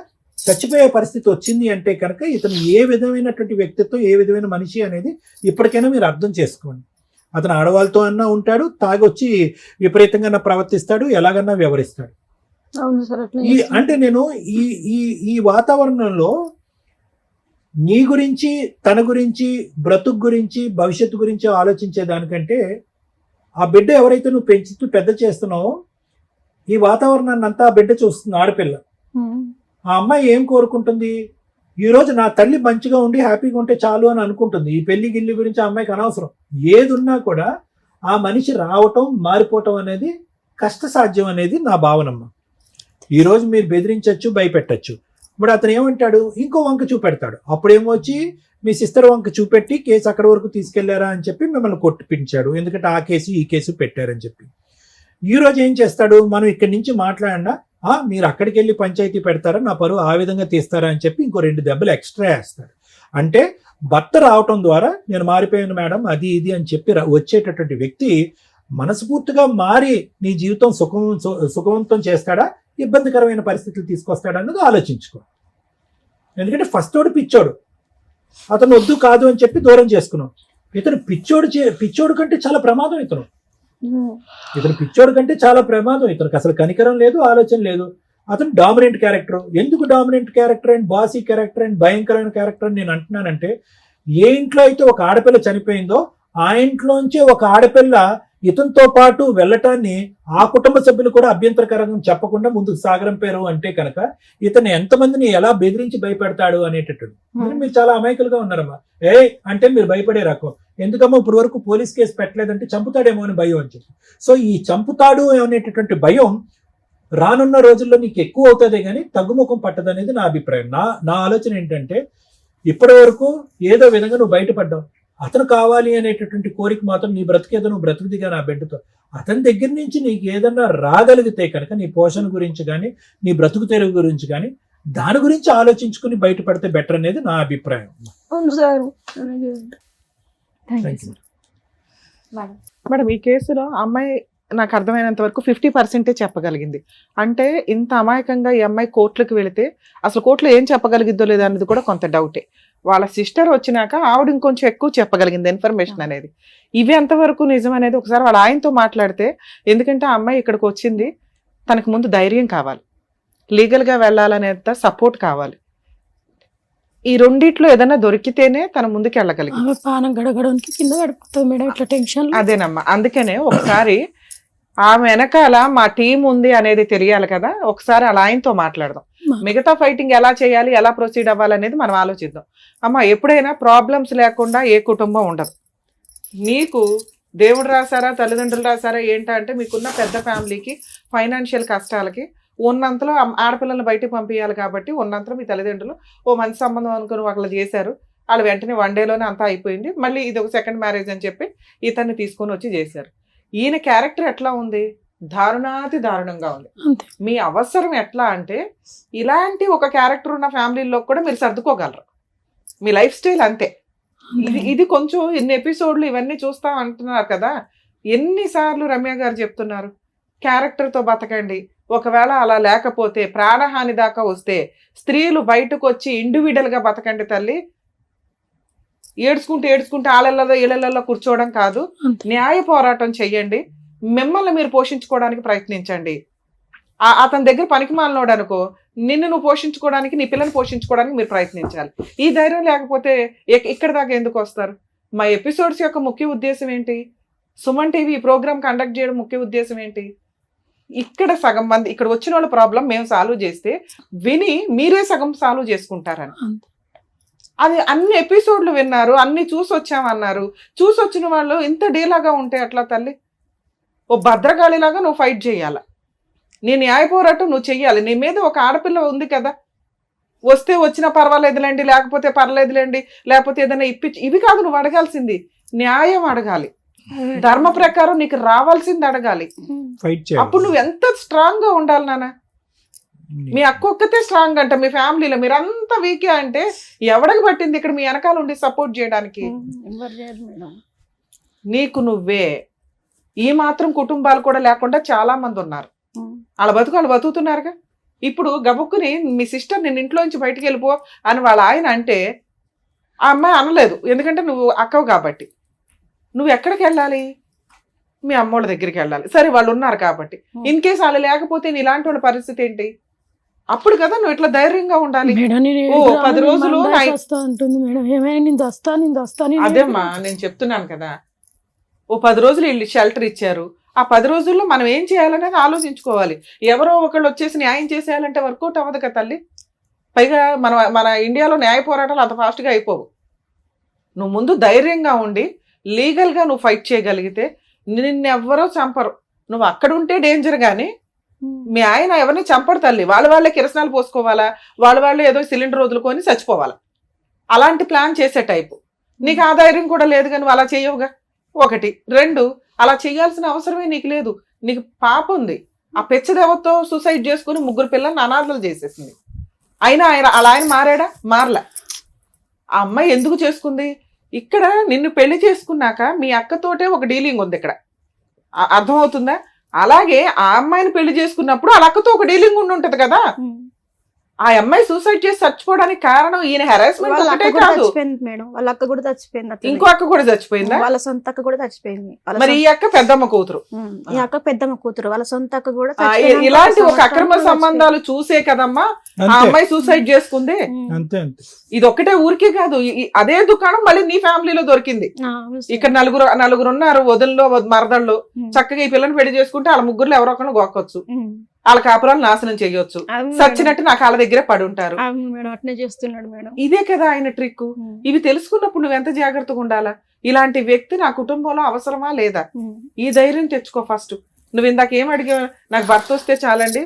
చచ్చిపోయే పరిస్థితి వచ్చింది అంటే కనుక ఇతను ఏ విధమైనటువంటి వ్యక్తిత్వం, ఏ విధమైన మనిషి అనేది ఇప్పటికైనా మీరు అర్థం చేసుకోండి. అతను ఆడవాళ్ళతో అన్నా ఉంటాడు, తాగొచ్చి విపరీతంగా ప్రవర్తిస్తాడు, ఎలాగన్నా వ్యవహరిస్తాడు. అవును సార్ అట్లా అంటే నేను ఈ ఈ ఈ వాతావరణంలో నీ గురించి, తన గురించి, బ్రతుకు గురించి, భవిష్యత్తు గురించి ఆలోచించే దానికంటే ఆ బిడ్డ ఎవరైతే నువ్వు పెంచుతూ పెద్ద చేస్తున్నావో ఈ వాతావరణాన్ని అంతా ఆ బిడ్డ చూస్తుంది, ఆడపిల్ల. ఆ అమ్మాయి ఏం కోరుకుంటుంది, ఈరోజు నా తల్లి మంచిగా ఉండి హ్యాపీగా ఉంటే చాలు అని అనుకుంటుంది. ఈ పెళ్లి గిల్లి గురించి ఆ అమ్మాయికి అనవసరం. ఏది ఉన్నా కూడా ఆ మనిషి రావటం, మారిపోవటం అనేది కష్టసాధ్యం అనేది నా భావనమ్మ. ఈరోజు మీరు బెదిరించవచ్చు, భయపెట్టచ్చు. ఇప్పుడు అతను ఏమంటాడు, ఇంకో వంక చూపెడతాడు. అప్పుడేమొచ్చి మీ సిస్టర్ వంక చూపెట్టి కేసు అక్కడి వరకు తీసుకెళ్లారా అని చెప్పి మిమ్మల్ని కొట్టిపించాడు. ఎందుకంటే ఆ కేసు ఈ కేసు పెట్టారని చెప్పి. ఈరోజు ఏం చేస్తాడు, మనం ఇక్కడి నుంచి మాట్లాడినా మీరు అక్కడికి వెళ్ళి పంచాయతీ పెడతారా, నా పరువు ఆ విధంగా తీస్తారా అని చెప్పి ఇంకో 2 దెబ్బలు ఎక్స్ట్రా వేస్తాడు. అంటే భర్త రావటం ద్వారా నేను మారిపోయాను మేడం, అది ఇది అని చెప్పి వచ్చేటటువంటి వ్యక్తి మనస్ఫూర్తిగా మారి నీ జీవితం సుఖవంతం చేస్తాడా, ఇబ్బందికరమైన పరిస్థితులు తీసుకొస్తాడా అన్నది ఆలోచించుకో. ఎందుకంటే ఫస్ట్ తోడు పిచ్చోడు, అతను వద్దు కాదు అని చెప్పి దూరం చేసుకున్నాం. ఇతను పిచ్చోడు కంటే చాలా ప్రమాదం. ఇతను పిచ్చోడు కంటే చాలా ప్రమాదం. ఇతనికి అసలు కనికరం లేదు, ఆలోచన లేదు. అతను డామినెంట్ క్యారెక్టర్. ఎందుకు dominant character and bossy character and భయంకరమైన క్యారెక్టర్ అని నేను అంటున్నానంటే, ఏ ఇంట్లో అయితే ఒక ఆడపిల్ల చనిపోయిందో ఆ ఇంట్లోంచే ఒక ఆడపిల్ల ఇతనితో పాటు వెళ్ళటాన్ని ఆ కుటుంబ సభ్యులు కూడా అభ్యంతరకరంగా చెప్పకుండా ముందుకు సాగరంపారు అంటే కనుక ఇతను ఎంతమందిని ఎలా బెదిరించి భయపెడతాడు అనేటట్టు. మీరు చాలా అమాయకులుగా ఉన్నారమ్మా. అంటే మీరు భయపడే రకం. ఎందుకమ్మా ఇప్పుడు వరకు పోలీస్ కేసు పెట్టలేదంటే చంపుతాడేమో అని భయం అని చెప్పి. సో ఈ చంపుతాడు అనేటటువంటి భయం రానున్న రోజుల్లో నీకు ఎక్కువ అవుతుంది కానీ తగ్గుముఖం పట్టదనేది నా అభిప్రాయం. నా ఆలోచన ఏంటంటే, ఇప్పటి వరకు ఏదో విధంగా నువ్వు బయటపడ్డావు. అతను కావాలి అనేటటువంటి కోరిక మాత్రం నీ బ్రతికేదో నువ్వు బ్రతుకుదిగా నా బిడ్డతో. అతని దగ్గర నుంచి నీకు ఏదన్నా రాగలిగితే కనుక నీ పోషణ గురించి కానీ, నీ బ్రతుకు తెరువు గురించి కానీ, దాని గురించి ఆలోచించుకుని బయటపడితే బెటర్ అనేది నా అభిప్రాయం. మేడం, ఈ కేసులో అమ్మాయి నాకు అర్థమైనంత వరకు 50% చెప్పగలిగింది. అంటే ఇంత అమాయకంగా ఈ అమ్మాయి కోర్టులకు వెళితే అసలు కోర్టులో ఏం చెప్పగలిగిద్దో లేదా అనేది కూడా కొంత డౌటే. వాళ్ళ సిస్టర్ వచ్చినాక ఆవిడ ఇంకొంచెం ఎక్కువ చెప్పగలిగింది ఇన్ఫర్మేషన్ అనేది. ఇవి ఎంతవరకు నిజం అనేది ఒకసారి వాళ్ళ ఆయనతో మాట్లాడితే, ఎందుకంటే ఆ అమ్మాయి ఇక్కడికి వచ్చింది, తనకు ముందు ధైర్యం కావాలి, లీగల్గా వెళ్ళాలనేంత సపోర్ట్ కావాలి. ఈ రెండిట్లో ఏదైనా దొరికితేనే తన ముందుకు వెళ్ళగలిగింది. అదేనమ్మా, అందుకనే ఒకసారి ఆమె వెనకాల మా టీం ఉంది అనేది తెలియాలి కదా. ఒకసారి అలా ఆయనతో మాట్లాడదాం. మిగతా ఫైటింగ్ ఎలా చేయాలి, ఎలా ప్రొసీడ్ అవ్వాలనేది మనం ఆలోచిద్దాం. అమ్మ, ఎప్పుడైనా ప్రాబ్లమ్స్ లేకుండా ఏ కుటుంబం ఉండదు. మీకు దేవుడు రాశారా, తల్లిదండ్రులు రాశారా ఏంటంటే, మీకున్న పెద్ద ఫ్యామిలీకి ఫైనాన్షియల్ కష్టాలకి ఉన్నంతలో ఆడపిల్లలు బయటకు పంపించాలి కాబట్టి ఉన్నంతలో మీ తల్లిదండ్రులు ఓ మంచి సంబంధం అనుకుని ఒకళ్ళు చేశారు. వాళ్ళు వెంటనే 1 డేలోనే అంతా అయిపోయింది. మళ్ళీ ఇది ఒక సెకండ్ మ్యారేజ్ అని చెప్పి ఇతన్ని తీసుకొని వచ్చి చేశారు. ఈయన క్యారెక్టర్ ఎట్లా ఉంది, దారుణాతి దారుణంగా ఉంది. మీ అవసరం ఎట్లా అంటే, ఇలాంటి ఒక క్యారెక్టర్ ఉన్న ఫ్యామిలీలో కూడా మీరు సర్దుకోగలరు. మీ లైఫ్ స్టైల్ అంతే. ఇది కొంచెం ఎన్ని ఎపిసోడ్లు ఇవన్నీ చూస్తా అంటున్నారు కదా. ఎన్నిసార్లు రమ్య గారు చెప్తున్నారు, క్యారెక్టర్తో బతకండి. ఒకవేళ అలా లేకపోతే ప్రాణహాని దాకా వస్తే స్త్రీలు బయటకు వచ్చి ఇండివిడువల్గా బతకండి తల్లి. ఏడ్చుకుంటే ఆళ్ళల్లో ఇళ్లలో కూర్చోవడం కాదు, న్యాయ పోరాటం చెయ్యండి. మిమ్మల్ని మీరు పోషించుకోవడానికి ప్రయత్నించండి. అతని దగ్గర పనికి మాలినోడు అనుకో, నిన్ను నువ్వు పోషించుకోవడానికి, నీ పిల్లల్ని పోషించుకోవడానికి మీరు ప్రయత్నించాలి. ఈ ధైర్యం లేకపోతే ఇక్కడ దాకా ఎందుకు వస్తారు? మా ఎపిసోడ్స్ యొక్క ముఖ్య ఉద్దేశం ఏంటి? సుమన్ టీవీ ఈ ప్రోగ్రామ్ కండక్ట్ చేయడం ముఖ్య ఉద్దేశం ఏంటి? ఇక్కడ సగం మంది ఇక్కడ వచ్చిన వాళ్ళ ప్రాబ్లం మేము సాల్వ్ చేస్తే విని మీరే సగం సాల్వ్ చేసుకుంటారని. అది అన్ని ఎపిసోడ్లు విన్నారు, అన్ని చూసొచ్చామన్నారు. చూసొచ్చిన వాళ్ళు ఇంత డీలాగా ఉంటే అట్లా తల్లి? ఓ భద్రకాళిలాగా నువ్వు ఫైట్ చేయాల, నీ న్యాయ పోరాటం నువ్వు చెయ్యాలి. నీ మీద ఒక ఆడపిల్ల ఉంది కదా, వస్తే వచ్చినా పర్వాలేదులేండి, లేకపోతే పర్లేదులేండి, లేకపోతే ఏదైనా ఇవి కాదు నువ్వు అడగాల్సింది. న్యాయం అడగాలి, ధర్మ ప్రకారం నీకు రావాల్సింది అడగాలి. అప్పుడు నువ్వు ఎంత స్ట్రాంగ్ గా ఉండాలి నాన్న. మీ అక్క ఒక్కతే స్ట్రాంగ్ అంట, మీ ఫ్యామిలీలో మీరంతా వీకే అంటే ఎవడికి పట్టింది ఇక్కడ మీ వెనకాల ఉండి సపోర్ట్ చేయడానికి? నీకు నువ్వే. ఈ మాత్రం కుటుంబాలు కూడా లేకుండా చాలా మంది ఉన్నారు. వాళ్ళ బతుకుతున్నారుగా. ఇప్పుడు గబుక్కుని మీ సిస్టర్ నిన్న ఇంట్లోంచి బయటికి వెళ్ళిపో అని వాళ్ళ ఆయన అంటే ఆ అమ్మాయి అనలేదు, ఎందుకంటే నువ్వు అక్కవు కాబట్టి. నువ్వు ఎక్కడికి వెళ్ళాలి? మీ అమ్మోళ్ళ దగ్గరికి వెళ్ళాలి. సరే వాళ్ళు ఉన్నారు కాబట్టి. ఇన్ కేసు వాళ్ళు లేకపోతే నీ ఇలాంటి వాళ్ళ పరిస్థితి ఏంటి? అప్పుడు కదా నువ్వు ఇట్లా ధైర్యంగా ఉండాలి. ఓ 10 రోజులు అదేమ్మా నేను చెప్తున్నాను కదా, ఓ 10 రోజులు వీళ్ళు షెల్టర్ ఇచ్చారు. ఆ 10 రోజుల్లో మనం ఏం చేయాలనేది ఆలోచించుకోవాలి. ఎవరో ఒకళ్ళు వచ్చేసి న్యాయం చేసేయాలంటే వర్కౌట్ అవ్వదు కదా తల్లి. పైగా మన ఇండియాలో న్యాయ పోరాటాలు అంత ఫాస్ట్గా అయిపోవు. నువ్వు ముందు ధైర్యంగా ఉండి లీగల్గా నువ్వు ఫైట్ చేయగలిగితే నిన్నెవ్వరో చంపరు. నువ్వు అక్కడ ఉంటే డేంజర్ గానీ మీ ఆయన ఎవరిని చంపడు తల్లి. వాళ్ళే కిరసనాలు పోసుకోవాలా, వాళ్ళే ఏదో సిలిండర్ వదులుకొని చచ్చిపోవాలా, అలాంటి ప్లాన్ చేసే టైపు. నీకు ఆ ధైర్యం కూడా లేదు కానీ అలా చేయవుగా. 1, 2 అలా చేయాల్సిన అవసరమే నీకు లేదు. నీకు పాప ఉంది. ఆ పెచ్చదేవతో సూసైడ్ చేసుకుని 3 పిల్లల్ని అనాథలు చేసేసింది. అయినా ఆయన మారాడా? మారలే. ఆ అమ్మాయి ఎందుకు చేసుకుంది? ఇక్కడ నిన్ను పెళ్లి చేసుకున్నాక మీ అక్కతోటే ఒక డీలింగ్ ఉంది ఇక్కడ, అర్థమవుతుందా? అలాగే ఆ అమ్మాయిని పెళ్లి చేసుకున్నప్పుడు వాళ్ళ అక్కతో ఒక డీలింగ్ ఉంటది కదా. ఆ అమ్మాయి సూసైడ్ చేసి చచ్చిపోవడానికి కారణం ఈయన హెరాస్మెంట్ ఒకటే కాదు మేడం. వాళ్ళ అక్క కూడా చచ్చిపోయింది. ఇంకో అక్క కూడా చచ్చిపోయిందా? వాళ్ళ సొంత అక్క కూడా చచ్చిపోయింది. మరి ఈ అక్క పెద్దమ్మ కూతురు. ఈ అక్క పెద్దమ్మ కూతురు. వాళ్ళ సొంత అక్క కూడా ఇలాంటి ఒక అక్రమ సంబంధాలు చూసే కదమ్మా ఆ అమ్మాయి సూసైడ్ చేసుకుంది. ఇది ఒక్కటే ఊరికే కాదు, అదే దుకాణం మళ్ళీ నీ ఫ్యామిలీలో దొరికింది. ఇక్కడ నలుగురు ఉన్నారు, వదుల్లో మరదళ్ళు. చక్కగా ఈ పిల్లని పెళ్లి చేసుకుంటే వాళ్ళ 3 ఎవరో ఒకళ్ళు గోకొచ్చు, వాళ్ళ కాపురాలు నాశనం చేయొచ్చు. సచ్చినట్టు నా కాళ్ళ దగ్గరే పడి ఉంటారు. ఇదే కదా ఆయన ట్రిక్. ఇవి తెలుసుకున్నప్పుడు నువ్వు ఎంత జాగ్రత్తగా ఉండాలా? ఇలాంటి వ్యక్తి నా కుటుంబంలో అవసరమా లేదా? ఈ ధైర్యం తెచ్చుకో ఫస్ట్. నువ్వు ఇందాక ఏం అడిగావు? నాకు భర్త వస్తే చాలండి,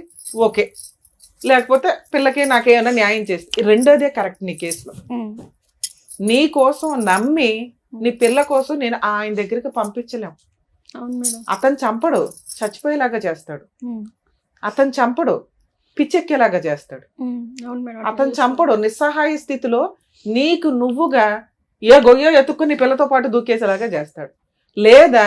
ఓకే. లేకపోతే పిల్లకి నాకేమైనా న్యాయం చేస్తే, రెండోదే కరెక్ట్ నీ కేసులో. నీ కోసం నమ్మి నీ పిల్ల కోసం నేను ఆయన దగ్గరికి పంపించలేము. అతను చంపడు, చచ్చిపోయేలాగా చేస్తాడు. అతను చంపడు, పిచ్చెక్కేలాగా చేస్తాడు. అతను చంపడు, నిస్సహాయ స్థితిలో నీకు నువ్వుగా ఏ గొయ్యో ఎత్తుక్కుని నీ పిల్లతో పాటు దూకేసేలాగా చేస్తాడు. లేదా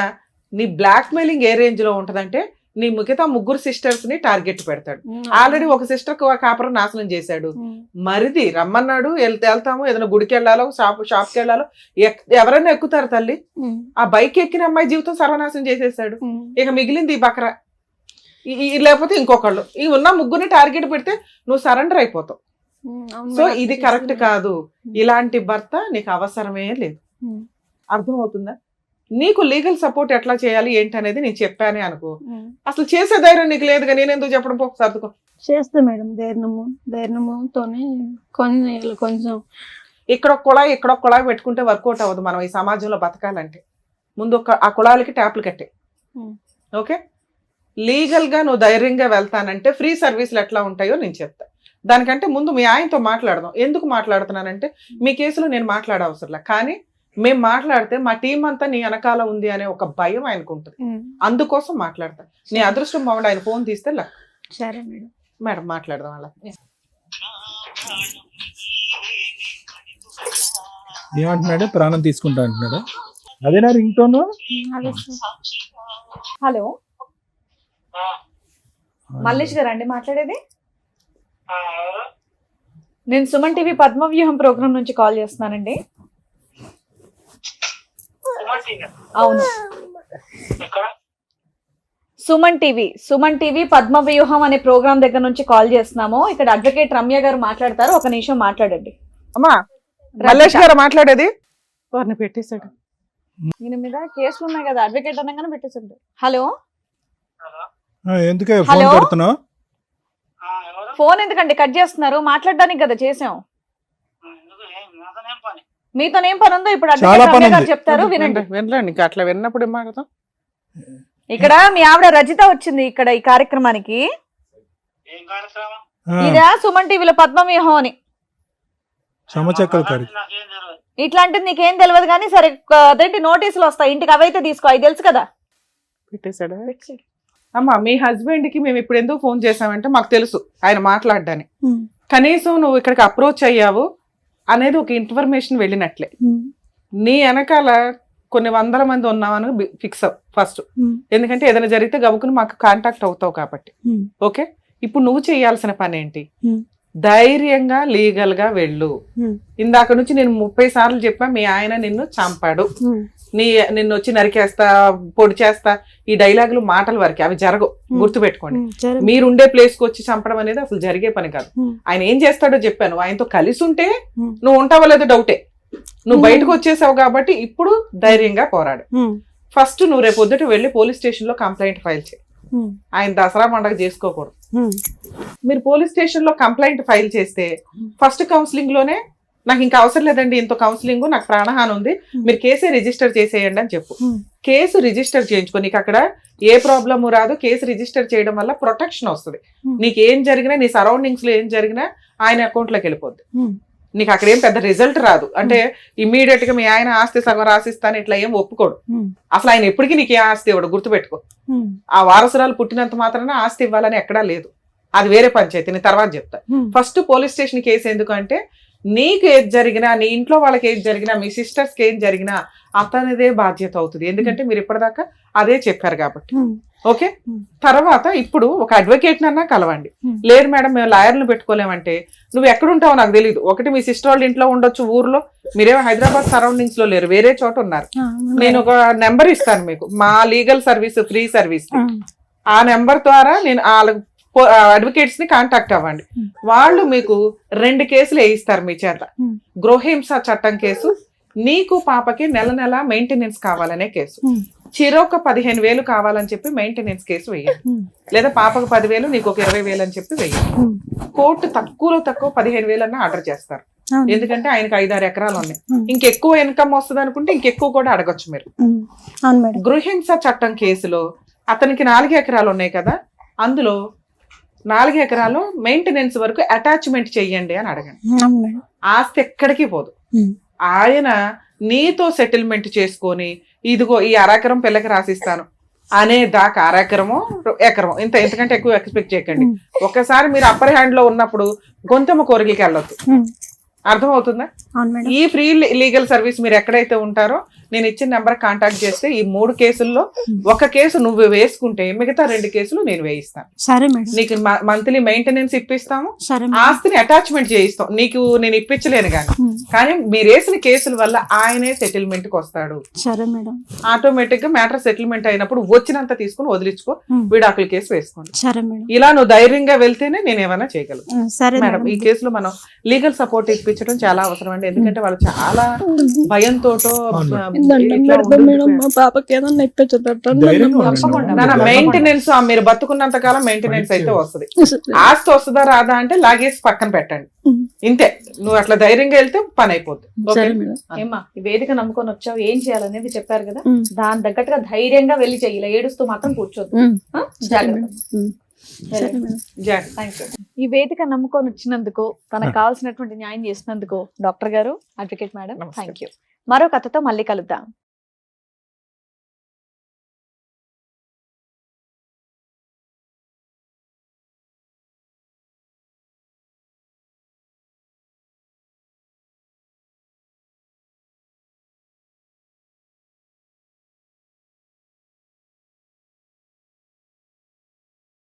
నీ బ్లాక్ మెయిలింగ్ ఏ రేంజ్ లో ఉంటదంటే నీ మిగతా 3 సిస్టర్స్ ని టార్గెట్ పెడతాడు. ఆల్రెడీ ఒక సిస్టర్ కాపురం నాశనం చేశాడు. మరిది రమ్మన్నాడు, వెళ్తాము, ఏదైనా గుడికి వెళ్ళాలో షాప్కి వెళ్ళాలో ఎవరైనా ఎక్కుతారు తల్లి. ఆ బైక్ ఎక్కిన అమ్మాయి జీవితం సర్వనాశనం చేసేసాడు. ఇక మిగిలింది ఈ బకరా, లేకపోతే ఇంకొకళ్ళు. ఈ ఉన్న 3ని టార్గెట్ పెడితే నువ్వు సరెండర్ అయిపోతావు. సో ఇది కరెక్ట్ కాదు. ఇలాంటి భర్త నీకు అవసరమే లేదు. అర్థమవుతుందా? నీకు లీగల్ సపోర్ట్ ఎట్లా చేయాలి ఏంటి అనేది నేను చెప్పానే అనుకో. అసలు చేసే ధైర్యం నీకు లేదుగా, నేను ఎందుకు చెప్పడం? పో సర్దుకో. చేస్తా మేడం, ధైర్యముతోనే కొంచెం ఇక్కడ ఒక కుళాయి పెట్టుకుంటే వర్కౌట్ అవ్వదు. మనం ఈ సమాజంలో బతకాలంటే ముందు ఆ కుళాయిలకి ట్యాప్లు కట్టే. ఓకే, లీగల్ గా నువ్వు ధైర్యంగా వెళ్తానంటే ఫ్రీ సర్వీసులు ఎట్లా ఉంటాయో నేను చెప్తా. దానికంటే ముందు మీ ఆయనతో మాట్లాడదాం. ఎందుకు మాట్లాడుతున్నానంటే మీ కేసులో నేను మాట్లాడవసరంలే, కానీ మేము మాట్లాడితే మా టీం అంతా నీ వెనకాల ఉంది అనే ఒక భయం ఆయనకు ఉంటుంది. అందుకోసం మాట్లాడతా. నీ అదృష్టం బాగుండి ఆయన ఫోన్ తీస్తే లక్. సరే మేడం. మేడం మాట్లాడదాం అలా. ఏమంటున్నాడు? ప్రాణం తీసుకుంటా అంటున్నాడు. అదేనా రింగ్ టోన్? హలో మల్లేష్ గారు అండి మాట్లాడేది? నేను సుమన్ టీవీ పద్మవ్యూహం ప్రోగ్రామ్ నుంచి కాల్ చేస్తున్నానండి. అవును, సుమన్ టీవీ పద్మవ్యూహం అనే ప్రోగ్రామ్ దగ్గర నుంచి కాల్ చేస్తున్నాము. ఇక్కడ అడ్వకేట్ రమ్య గారు మాట్లాడతారు, ఒక నిమిషం మాట్లాడండి. అమ్మా మల్లేష్ గారు మాట్లాడేది. వారిని పెట్టేశాడు. ఈయన మీద కేసులు ఉన్నాయి కదా, అడ్వకేట్ అనగానే పెట్టేశాడు. హలో, ఎందుకే ఫోన్ కొడుతున్నావు? ఫోన్ ఎందుకండి కట్ చేస్తున్నారు? మాట్లాడడానికి కదా చేసాం. మీతోనేం పని ఉందో ఇప్పుడు అడ్వకేట్ రమ్య గారు చెప్తారు, వినండి. వినలేండి, అట్లా విన్నప్పుడు ఏం మాట్లాడతాం. ఇక్కడ మీ ఆవిడ రజిత వచ్చింది ఇక్కడ ఈ కార్యక్రమానికి. ఇదా సుమన్ టీవీలో పద్మవ్యూహం అని. ఇట్లాంటిది నీకేం తెలియదు కానీ సరే అదేంటి నోటీసులు వస్తాయి ఇంటికి, అవైతే తీసుకో, అవి తెలుసు కదా. పెట్టేశాడా? అమ్మా మీ హస్బెండ్ కి మేము ఇప్పుడు ఎందుకు ఫోన్ చేసామంటే మాకు తెలుసు ఆయన మాట్లాడడానికి. కనీసం నువ్వు ఇక్కడికి అప్రోచ్ అయ్యావు అనేది ఒక ఇన్ఫర్మేషన్ వెళ్ళినట్లే. నీ వెనకాల కొన్ని 100 మంది ఉన్నామని ఫిక్స్ అవ్ ఫస్ట్. ఎందుకంటే ఏదైనా జరిగితే గబుకుని మాకు కాంటాక్ట్ అవుతావు కాబట్టి. ఓకే, ఇప్పుడు నువ్వు చేయాల్సిన పని ఏంటి? Hmm. ధైర్యంగా లీగల్ గా వెళ్ళు. Hmm. ఇందాక నుంచి నేను 30 సార్లు చెప్పా, మీ ఆయన నిన్ను చంపాడు, నిన్ను వచ్చి నరికేస్తా, పొడి చేస్తా, ఈ డైలాగులు మాటల వరకే, అవి జరగవు, గుర్తుపెట్టుకోండి. మీరుండే ప్లేస్ కి వచ్చి చంపడం అనేది అసలు జరిగే పని కాదు. ఆయన ఏం చేస్తాడో చెప్పాను, ఆయనతో కలిసి ఉంటే నువ్వు ఉంటావో లేదో డౌటే. నువ్వు బయటకు వచ్చేసావు కాబట్టి ఇప్పుడు ధైర్యంగా పోరాడు. ఫస్ట్ నువ్వు రేపు పొద్దుట వెళ్ళి పోలీస్ స్టేషన్ లో కంప్లైంట్ ఫైల్ చేయి. ఆయన దసరా పండుగ చేసుకోకూడదు. మీరు పోలీస్ స్టేషన్ లో కంప్లైంట్ ఫైల్ చేస్తే ఫస్ట్ కౌన్సిలింగ్ లోనే నాకు ఇంకా అవసరం లేదండి, ఇంత కౌన్సిలింగ్, నాకు ప్రాణహాని ఉంది, మీరు కేసే రిజిస్టర్ చేసేయండి అని చెప్పు. కేసు రిజిస్టర్ చేయించుకో, నీకు అక్కడ ఏ ప్రాబ్లము రాదు. కేసు రిజిస్టర్ చేయడం వల్ల ప్రొటెక్షన్ వస్తుంది. నీకు ఏం జరిగినా, నీ సరౌండింగ్స్ లో ఏం జరిగినా ఆయన అకౌంట్ లోకి వెళ్ళిపోద్ది. నీకు అక్కడ ఏం పెద్ద రిజల్ట్ రాదు. అంటే ఇమ్మీడియట్ గా మీ ఆయన ఆస్తి సగం రాసిస్తాను ఇట్లా ఏం ఒప్పుకోడు. అసలు ఆయన ఎప్పటికీ నీకు ఏ ఆస్తి ఇవ్వడు, గుర్తుపెట్టుకో. ఆ వారసురాలు పుట్టినంత మాత్రాన ఆస్తి ఇవ్వాలని ఎక్కడా లేదు, అది వేరే పంచాయతీ, నేను తర్వాత చెప్తా. ఫస్ట్ పోలీస్ స్టేషన్ కేసు ఎందుకు అంటే, నీకు ఏది జరిగినా, నీ ఇంట్లో వాళ్ళకి ఏది జరిగినా, మీ సిస్టర్స్ కి ఏం జరిగినా అతనిదే బాధ్యత అవుతుంది. ఎందుకంటే మీరు ఇప్పటిదాకా అదే చెప్పారు కాబట్టి. ఓకే, తర్వాత ఇప్పుడు ఒక అడ్వకేట్ నన్నా కలవండి. లేదు మేడం మేము లాయర్లను పెట్టుకోలేమంటే, నువ్వు ఎక్కడుంటావో నాకు తెలియదు. ఒకటి మీ సిస్టర్ వాళ్ళ ఇంట్లో ఉండొచ్చు, ఊర్లో, మీరేమో హైదరాబాద్ సరౌండింగ్స్ లో లేరు, వేరే చోట ఉన్నారు. నేను ఒక నెంబర్ ఇస్తాను మీకు, మా లీగల్ సర్వీస్, ఫ్రీ సర్వీస్. ఆ నెంబర్ ద్వారా నేను అడ్వకేట్స్ ని కాంటాక్ట్ అవ్వండి. వాళ్ళు మీకు 2 కేసులు వేయిస్తారు మీ చేత. గృహహింస చట్టం కేసు, నీకు పాపకి నెల నెల మెయింటెనెన్స్ కావాలనే కేసు. చిరొక 15,000 కావాలని చెప్పి మెయింటెనెన్స్ కేసు వేయండి. లేదా పాపకు 10,000, నీకు ఒక 20,000 అని చెప్పి వేయండి. కోర్టు తక్కువలో తక్కువ 15,000 అన్న ఆర్డర్ చేస్తారు. ఎందుకంటే ఆయనకు 5-6 ఎకరాలు ఉన్నాయి. ఇంకెక్కువ ఇన్కమ్ వస్తుంది అనుకుంటే ఇంకెక్కువ కూడా అడగొచ్చు మీరు. గృహహింస చట్టం కేసులో అతనికి 4 ఎకరాలు ఉన్నాయి కదా, అందులో 4 ఎకరాలు మెయింటెనెన్స్ వరకు అటాచ్మెంట్ చెయ్యండి అని అడగండి. ఆస్తి ఎక్కడికి పోదు. ఆయన నీతో సెటిల్మెంట్ చేసుకొని, ఇదిగో ఈ 1/2 ఎకరం పిల్లకి రాసిస్తాను అనే దాకా 1/2 ఎకరమో ఎకరమో, ఇంతకంటే ఎక్కువ ఎక్స్పెక్ట్ చేయకండి. ఒక్కసారి మీరు అప్పర్ హ్యాండ్ లో ఉన్నప్పుడు గొంతమ్మ కోరికలకి వెళ్ళొద్దు. అర్థమవుతుందా? ఈ ఫ్రీ లీగల్ సర్వీస్ మీరు ఎక్కడైతే ఉంటారో నేను ఇచ్చిన నెంబర్ కాంటాక్ట్ చేస్తే ఈ 3 కేసుల్లో ఒక కేసు నువ్వు వేసుకుంటే మిగతా 2 కేసులు నేను వేయిస్తాను. సరే మేడం. నీకు మంత్లీ మెయింటెనెన్స్ ఇప్పిస్తాము, ఆస్తిని అటాచ్మెంట్ చేయిస్తాం. నీకు నేను ఇప్పించలేను కానీ మీరు వేసిన కేసుల వల్ల ఆయనే సెటిల్మెంట్ కి వస్తాడు. సరే మేడం. ఆటోమేటిక్ గా మ్యాటర్ సెటిల్మెంట్ అయినప్పుడు వచ్చినంత తీసుకుని వదిలించుకో, విడాకుల కేసు వేసుకోండి. సరే మేడం. ఇలా నువ్వు ధైర్యంగా వెళ్తేనే నేను ఏమైనా చేయగలను. సరే మేడం, ఈ కేసులో మనం లీగల్ సపోర్ట్ ఇప్పించడం చాలా అవసరం అండి. ఎందుకంటే వాళ్ళు చాలా భయంతో మెయింటెనెన్స్, మీరు బతుకున్నంత కాలం మెయింటెనెన్స్ అయితే వస్తుంది. ఆస్తి వస్తుందా రాదా అంటే లాగేసి పక్కన పెట్టండి, ఇంతే. నువ్వు అట్లా ధైర్యంగా వెళ్తే పని అయిపోద్ది. ఏమ్మా, ఈ వేదిక నమ్ముకొని వచ్చావు, ఏం చేయాలనేది చెప్పారు కదా, దాని తగ్గట్టుగా ధైర్యంగా వెళ్ళి చెయ్యి, ఇలా ఏడుస్తూ మాత్రం కూర్చోద్దు. ఈ వేదిక నమ్ముకొని వచ్చినందుకు, తనకు కావాల్సినటువంటి న్యాయం చేసినందుకు డాక్టర్ గారు, అడ్వకేట్ మేడం, థ్యాంక్ యూ. మరో కథతో మళ్ళీ కలుద్దాం.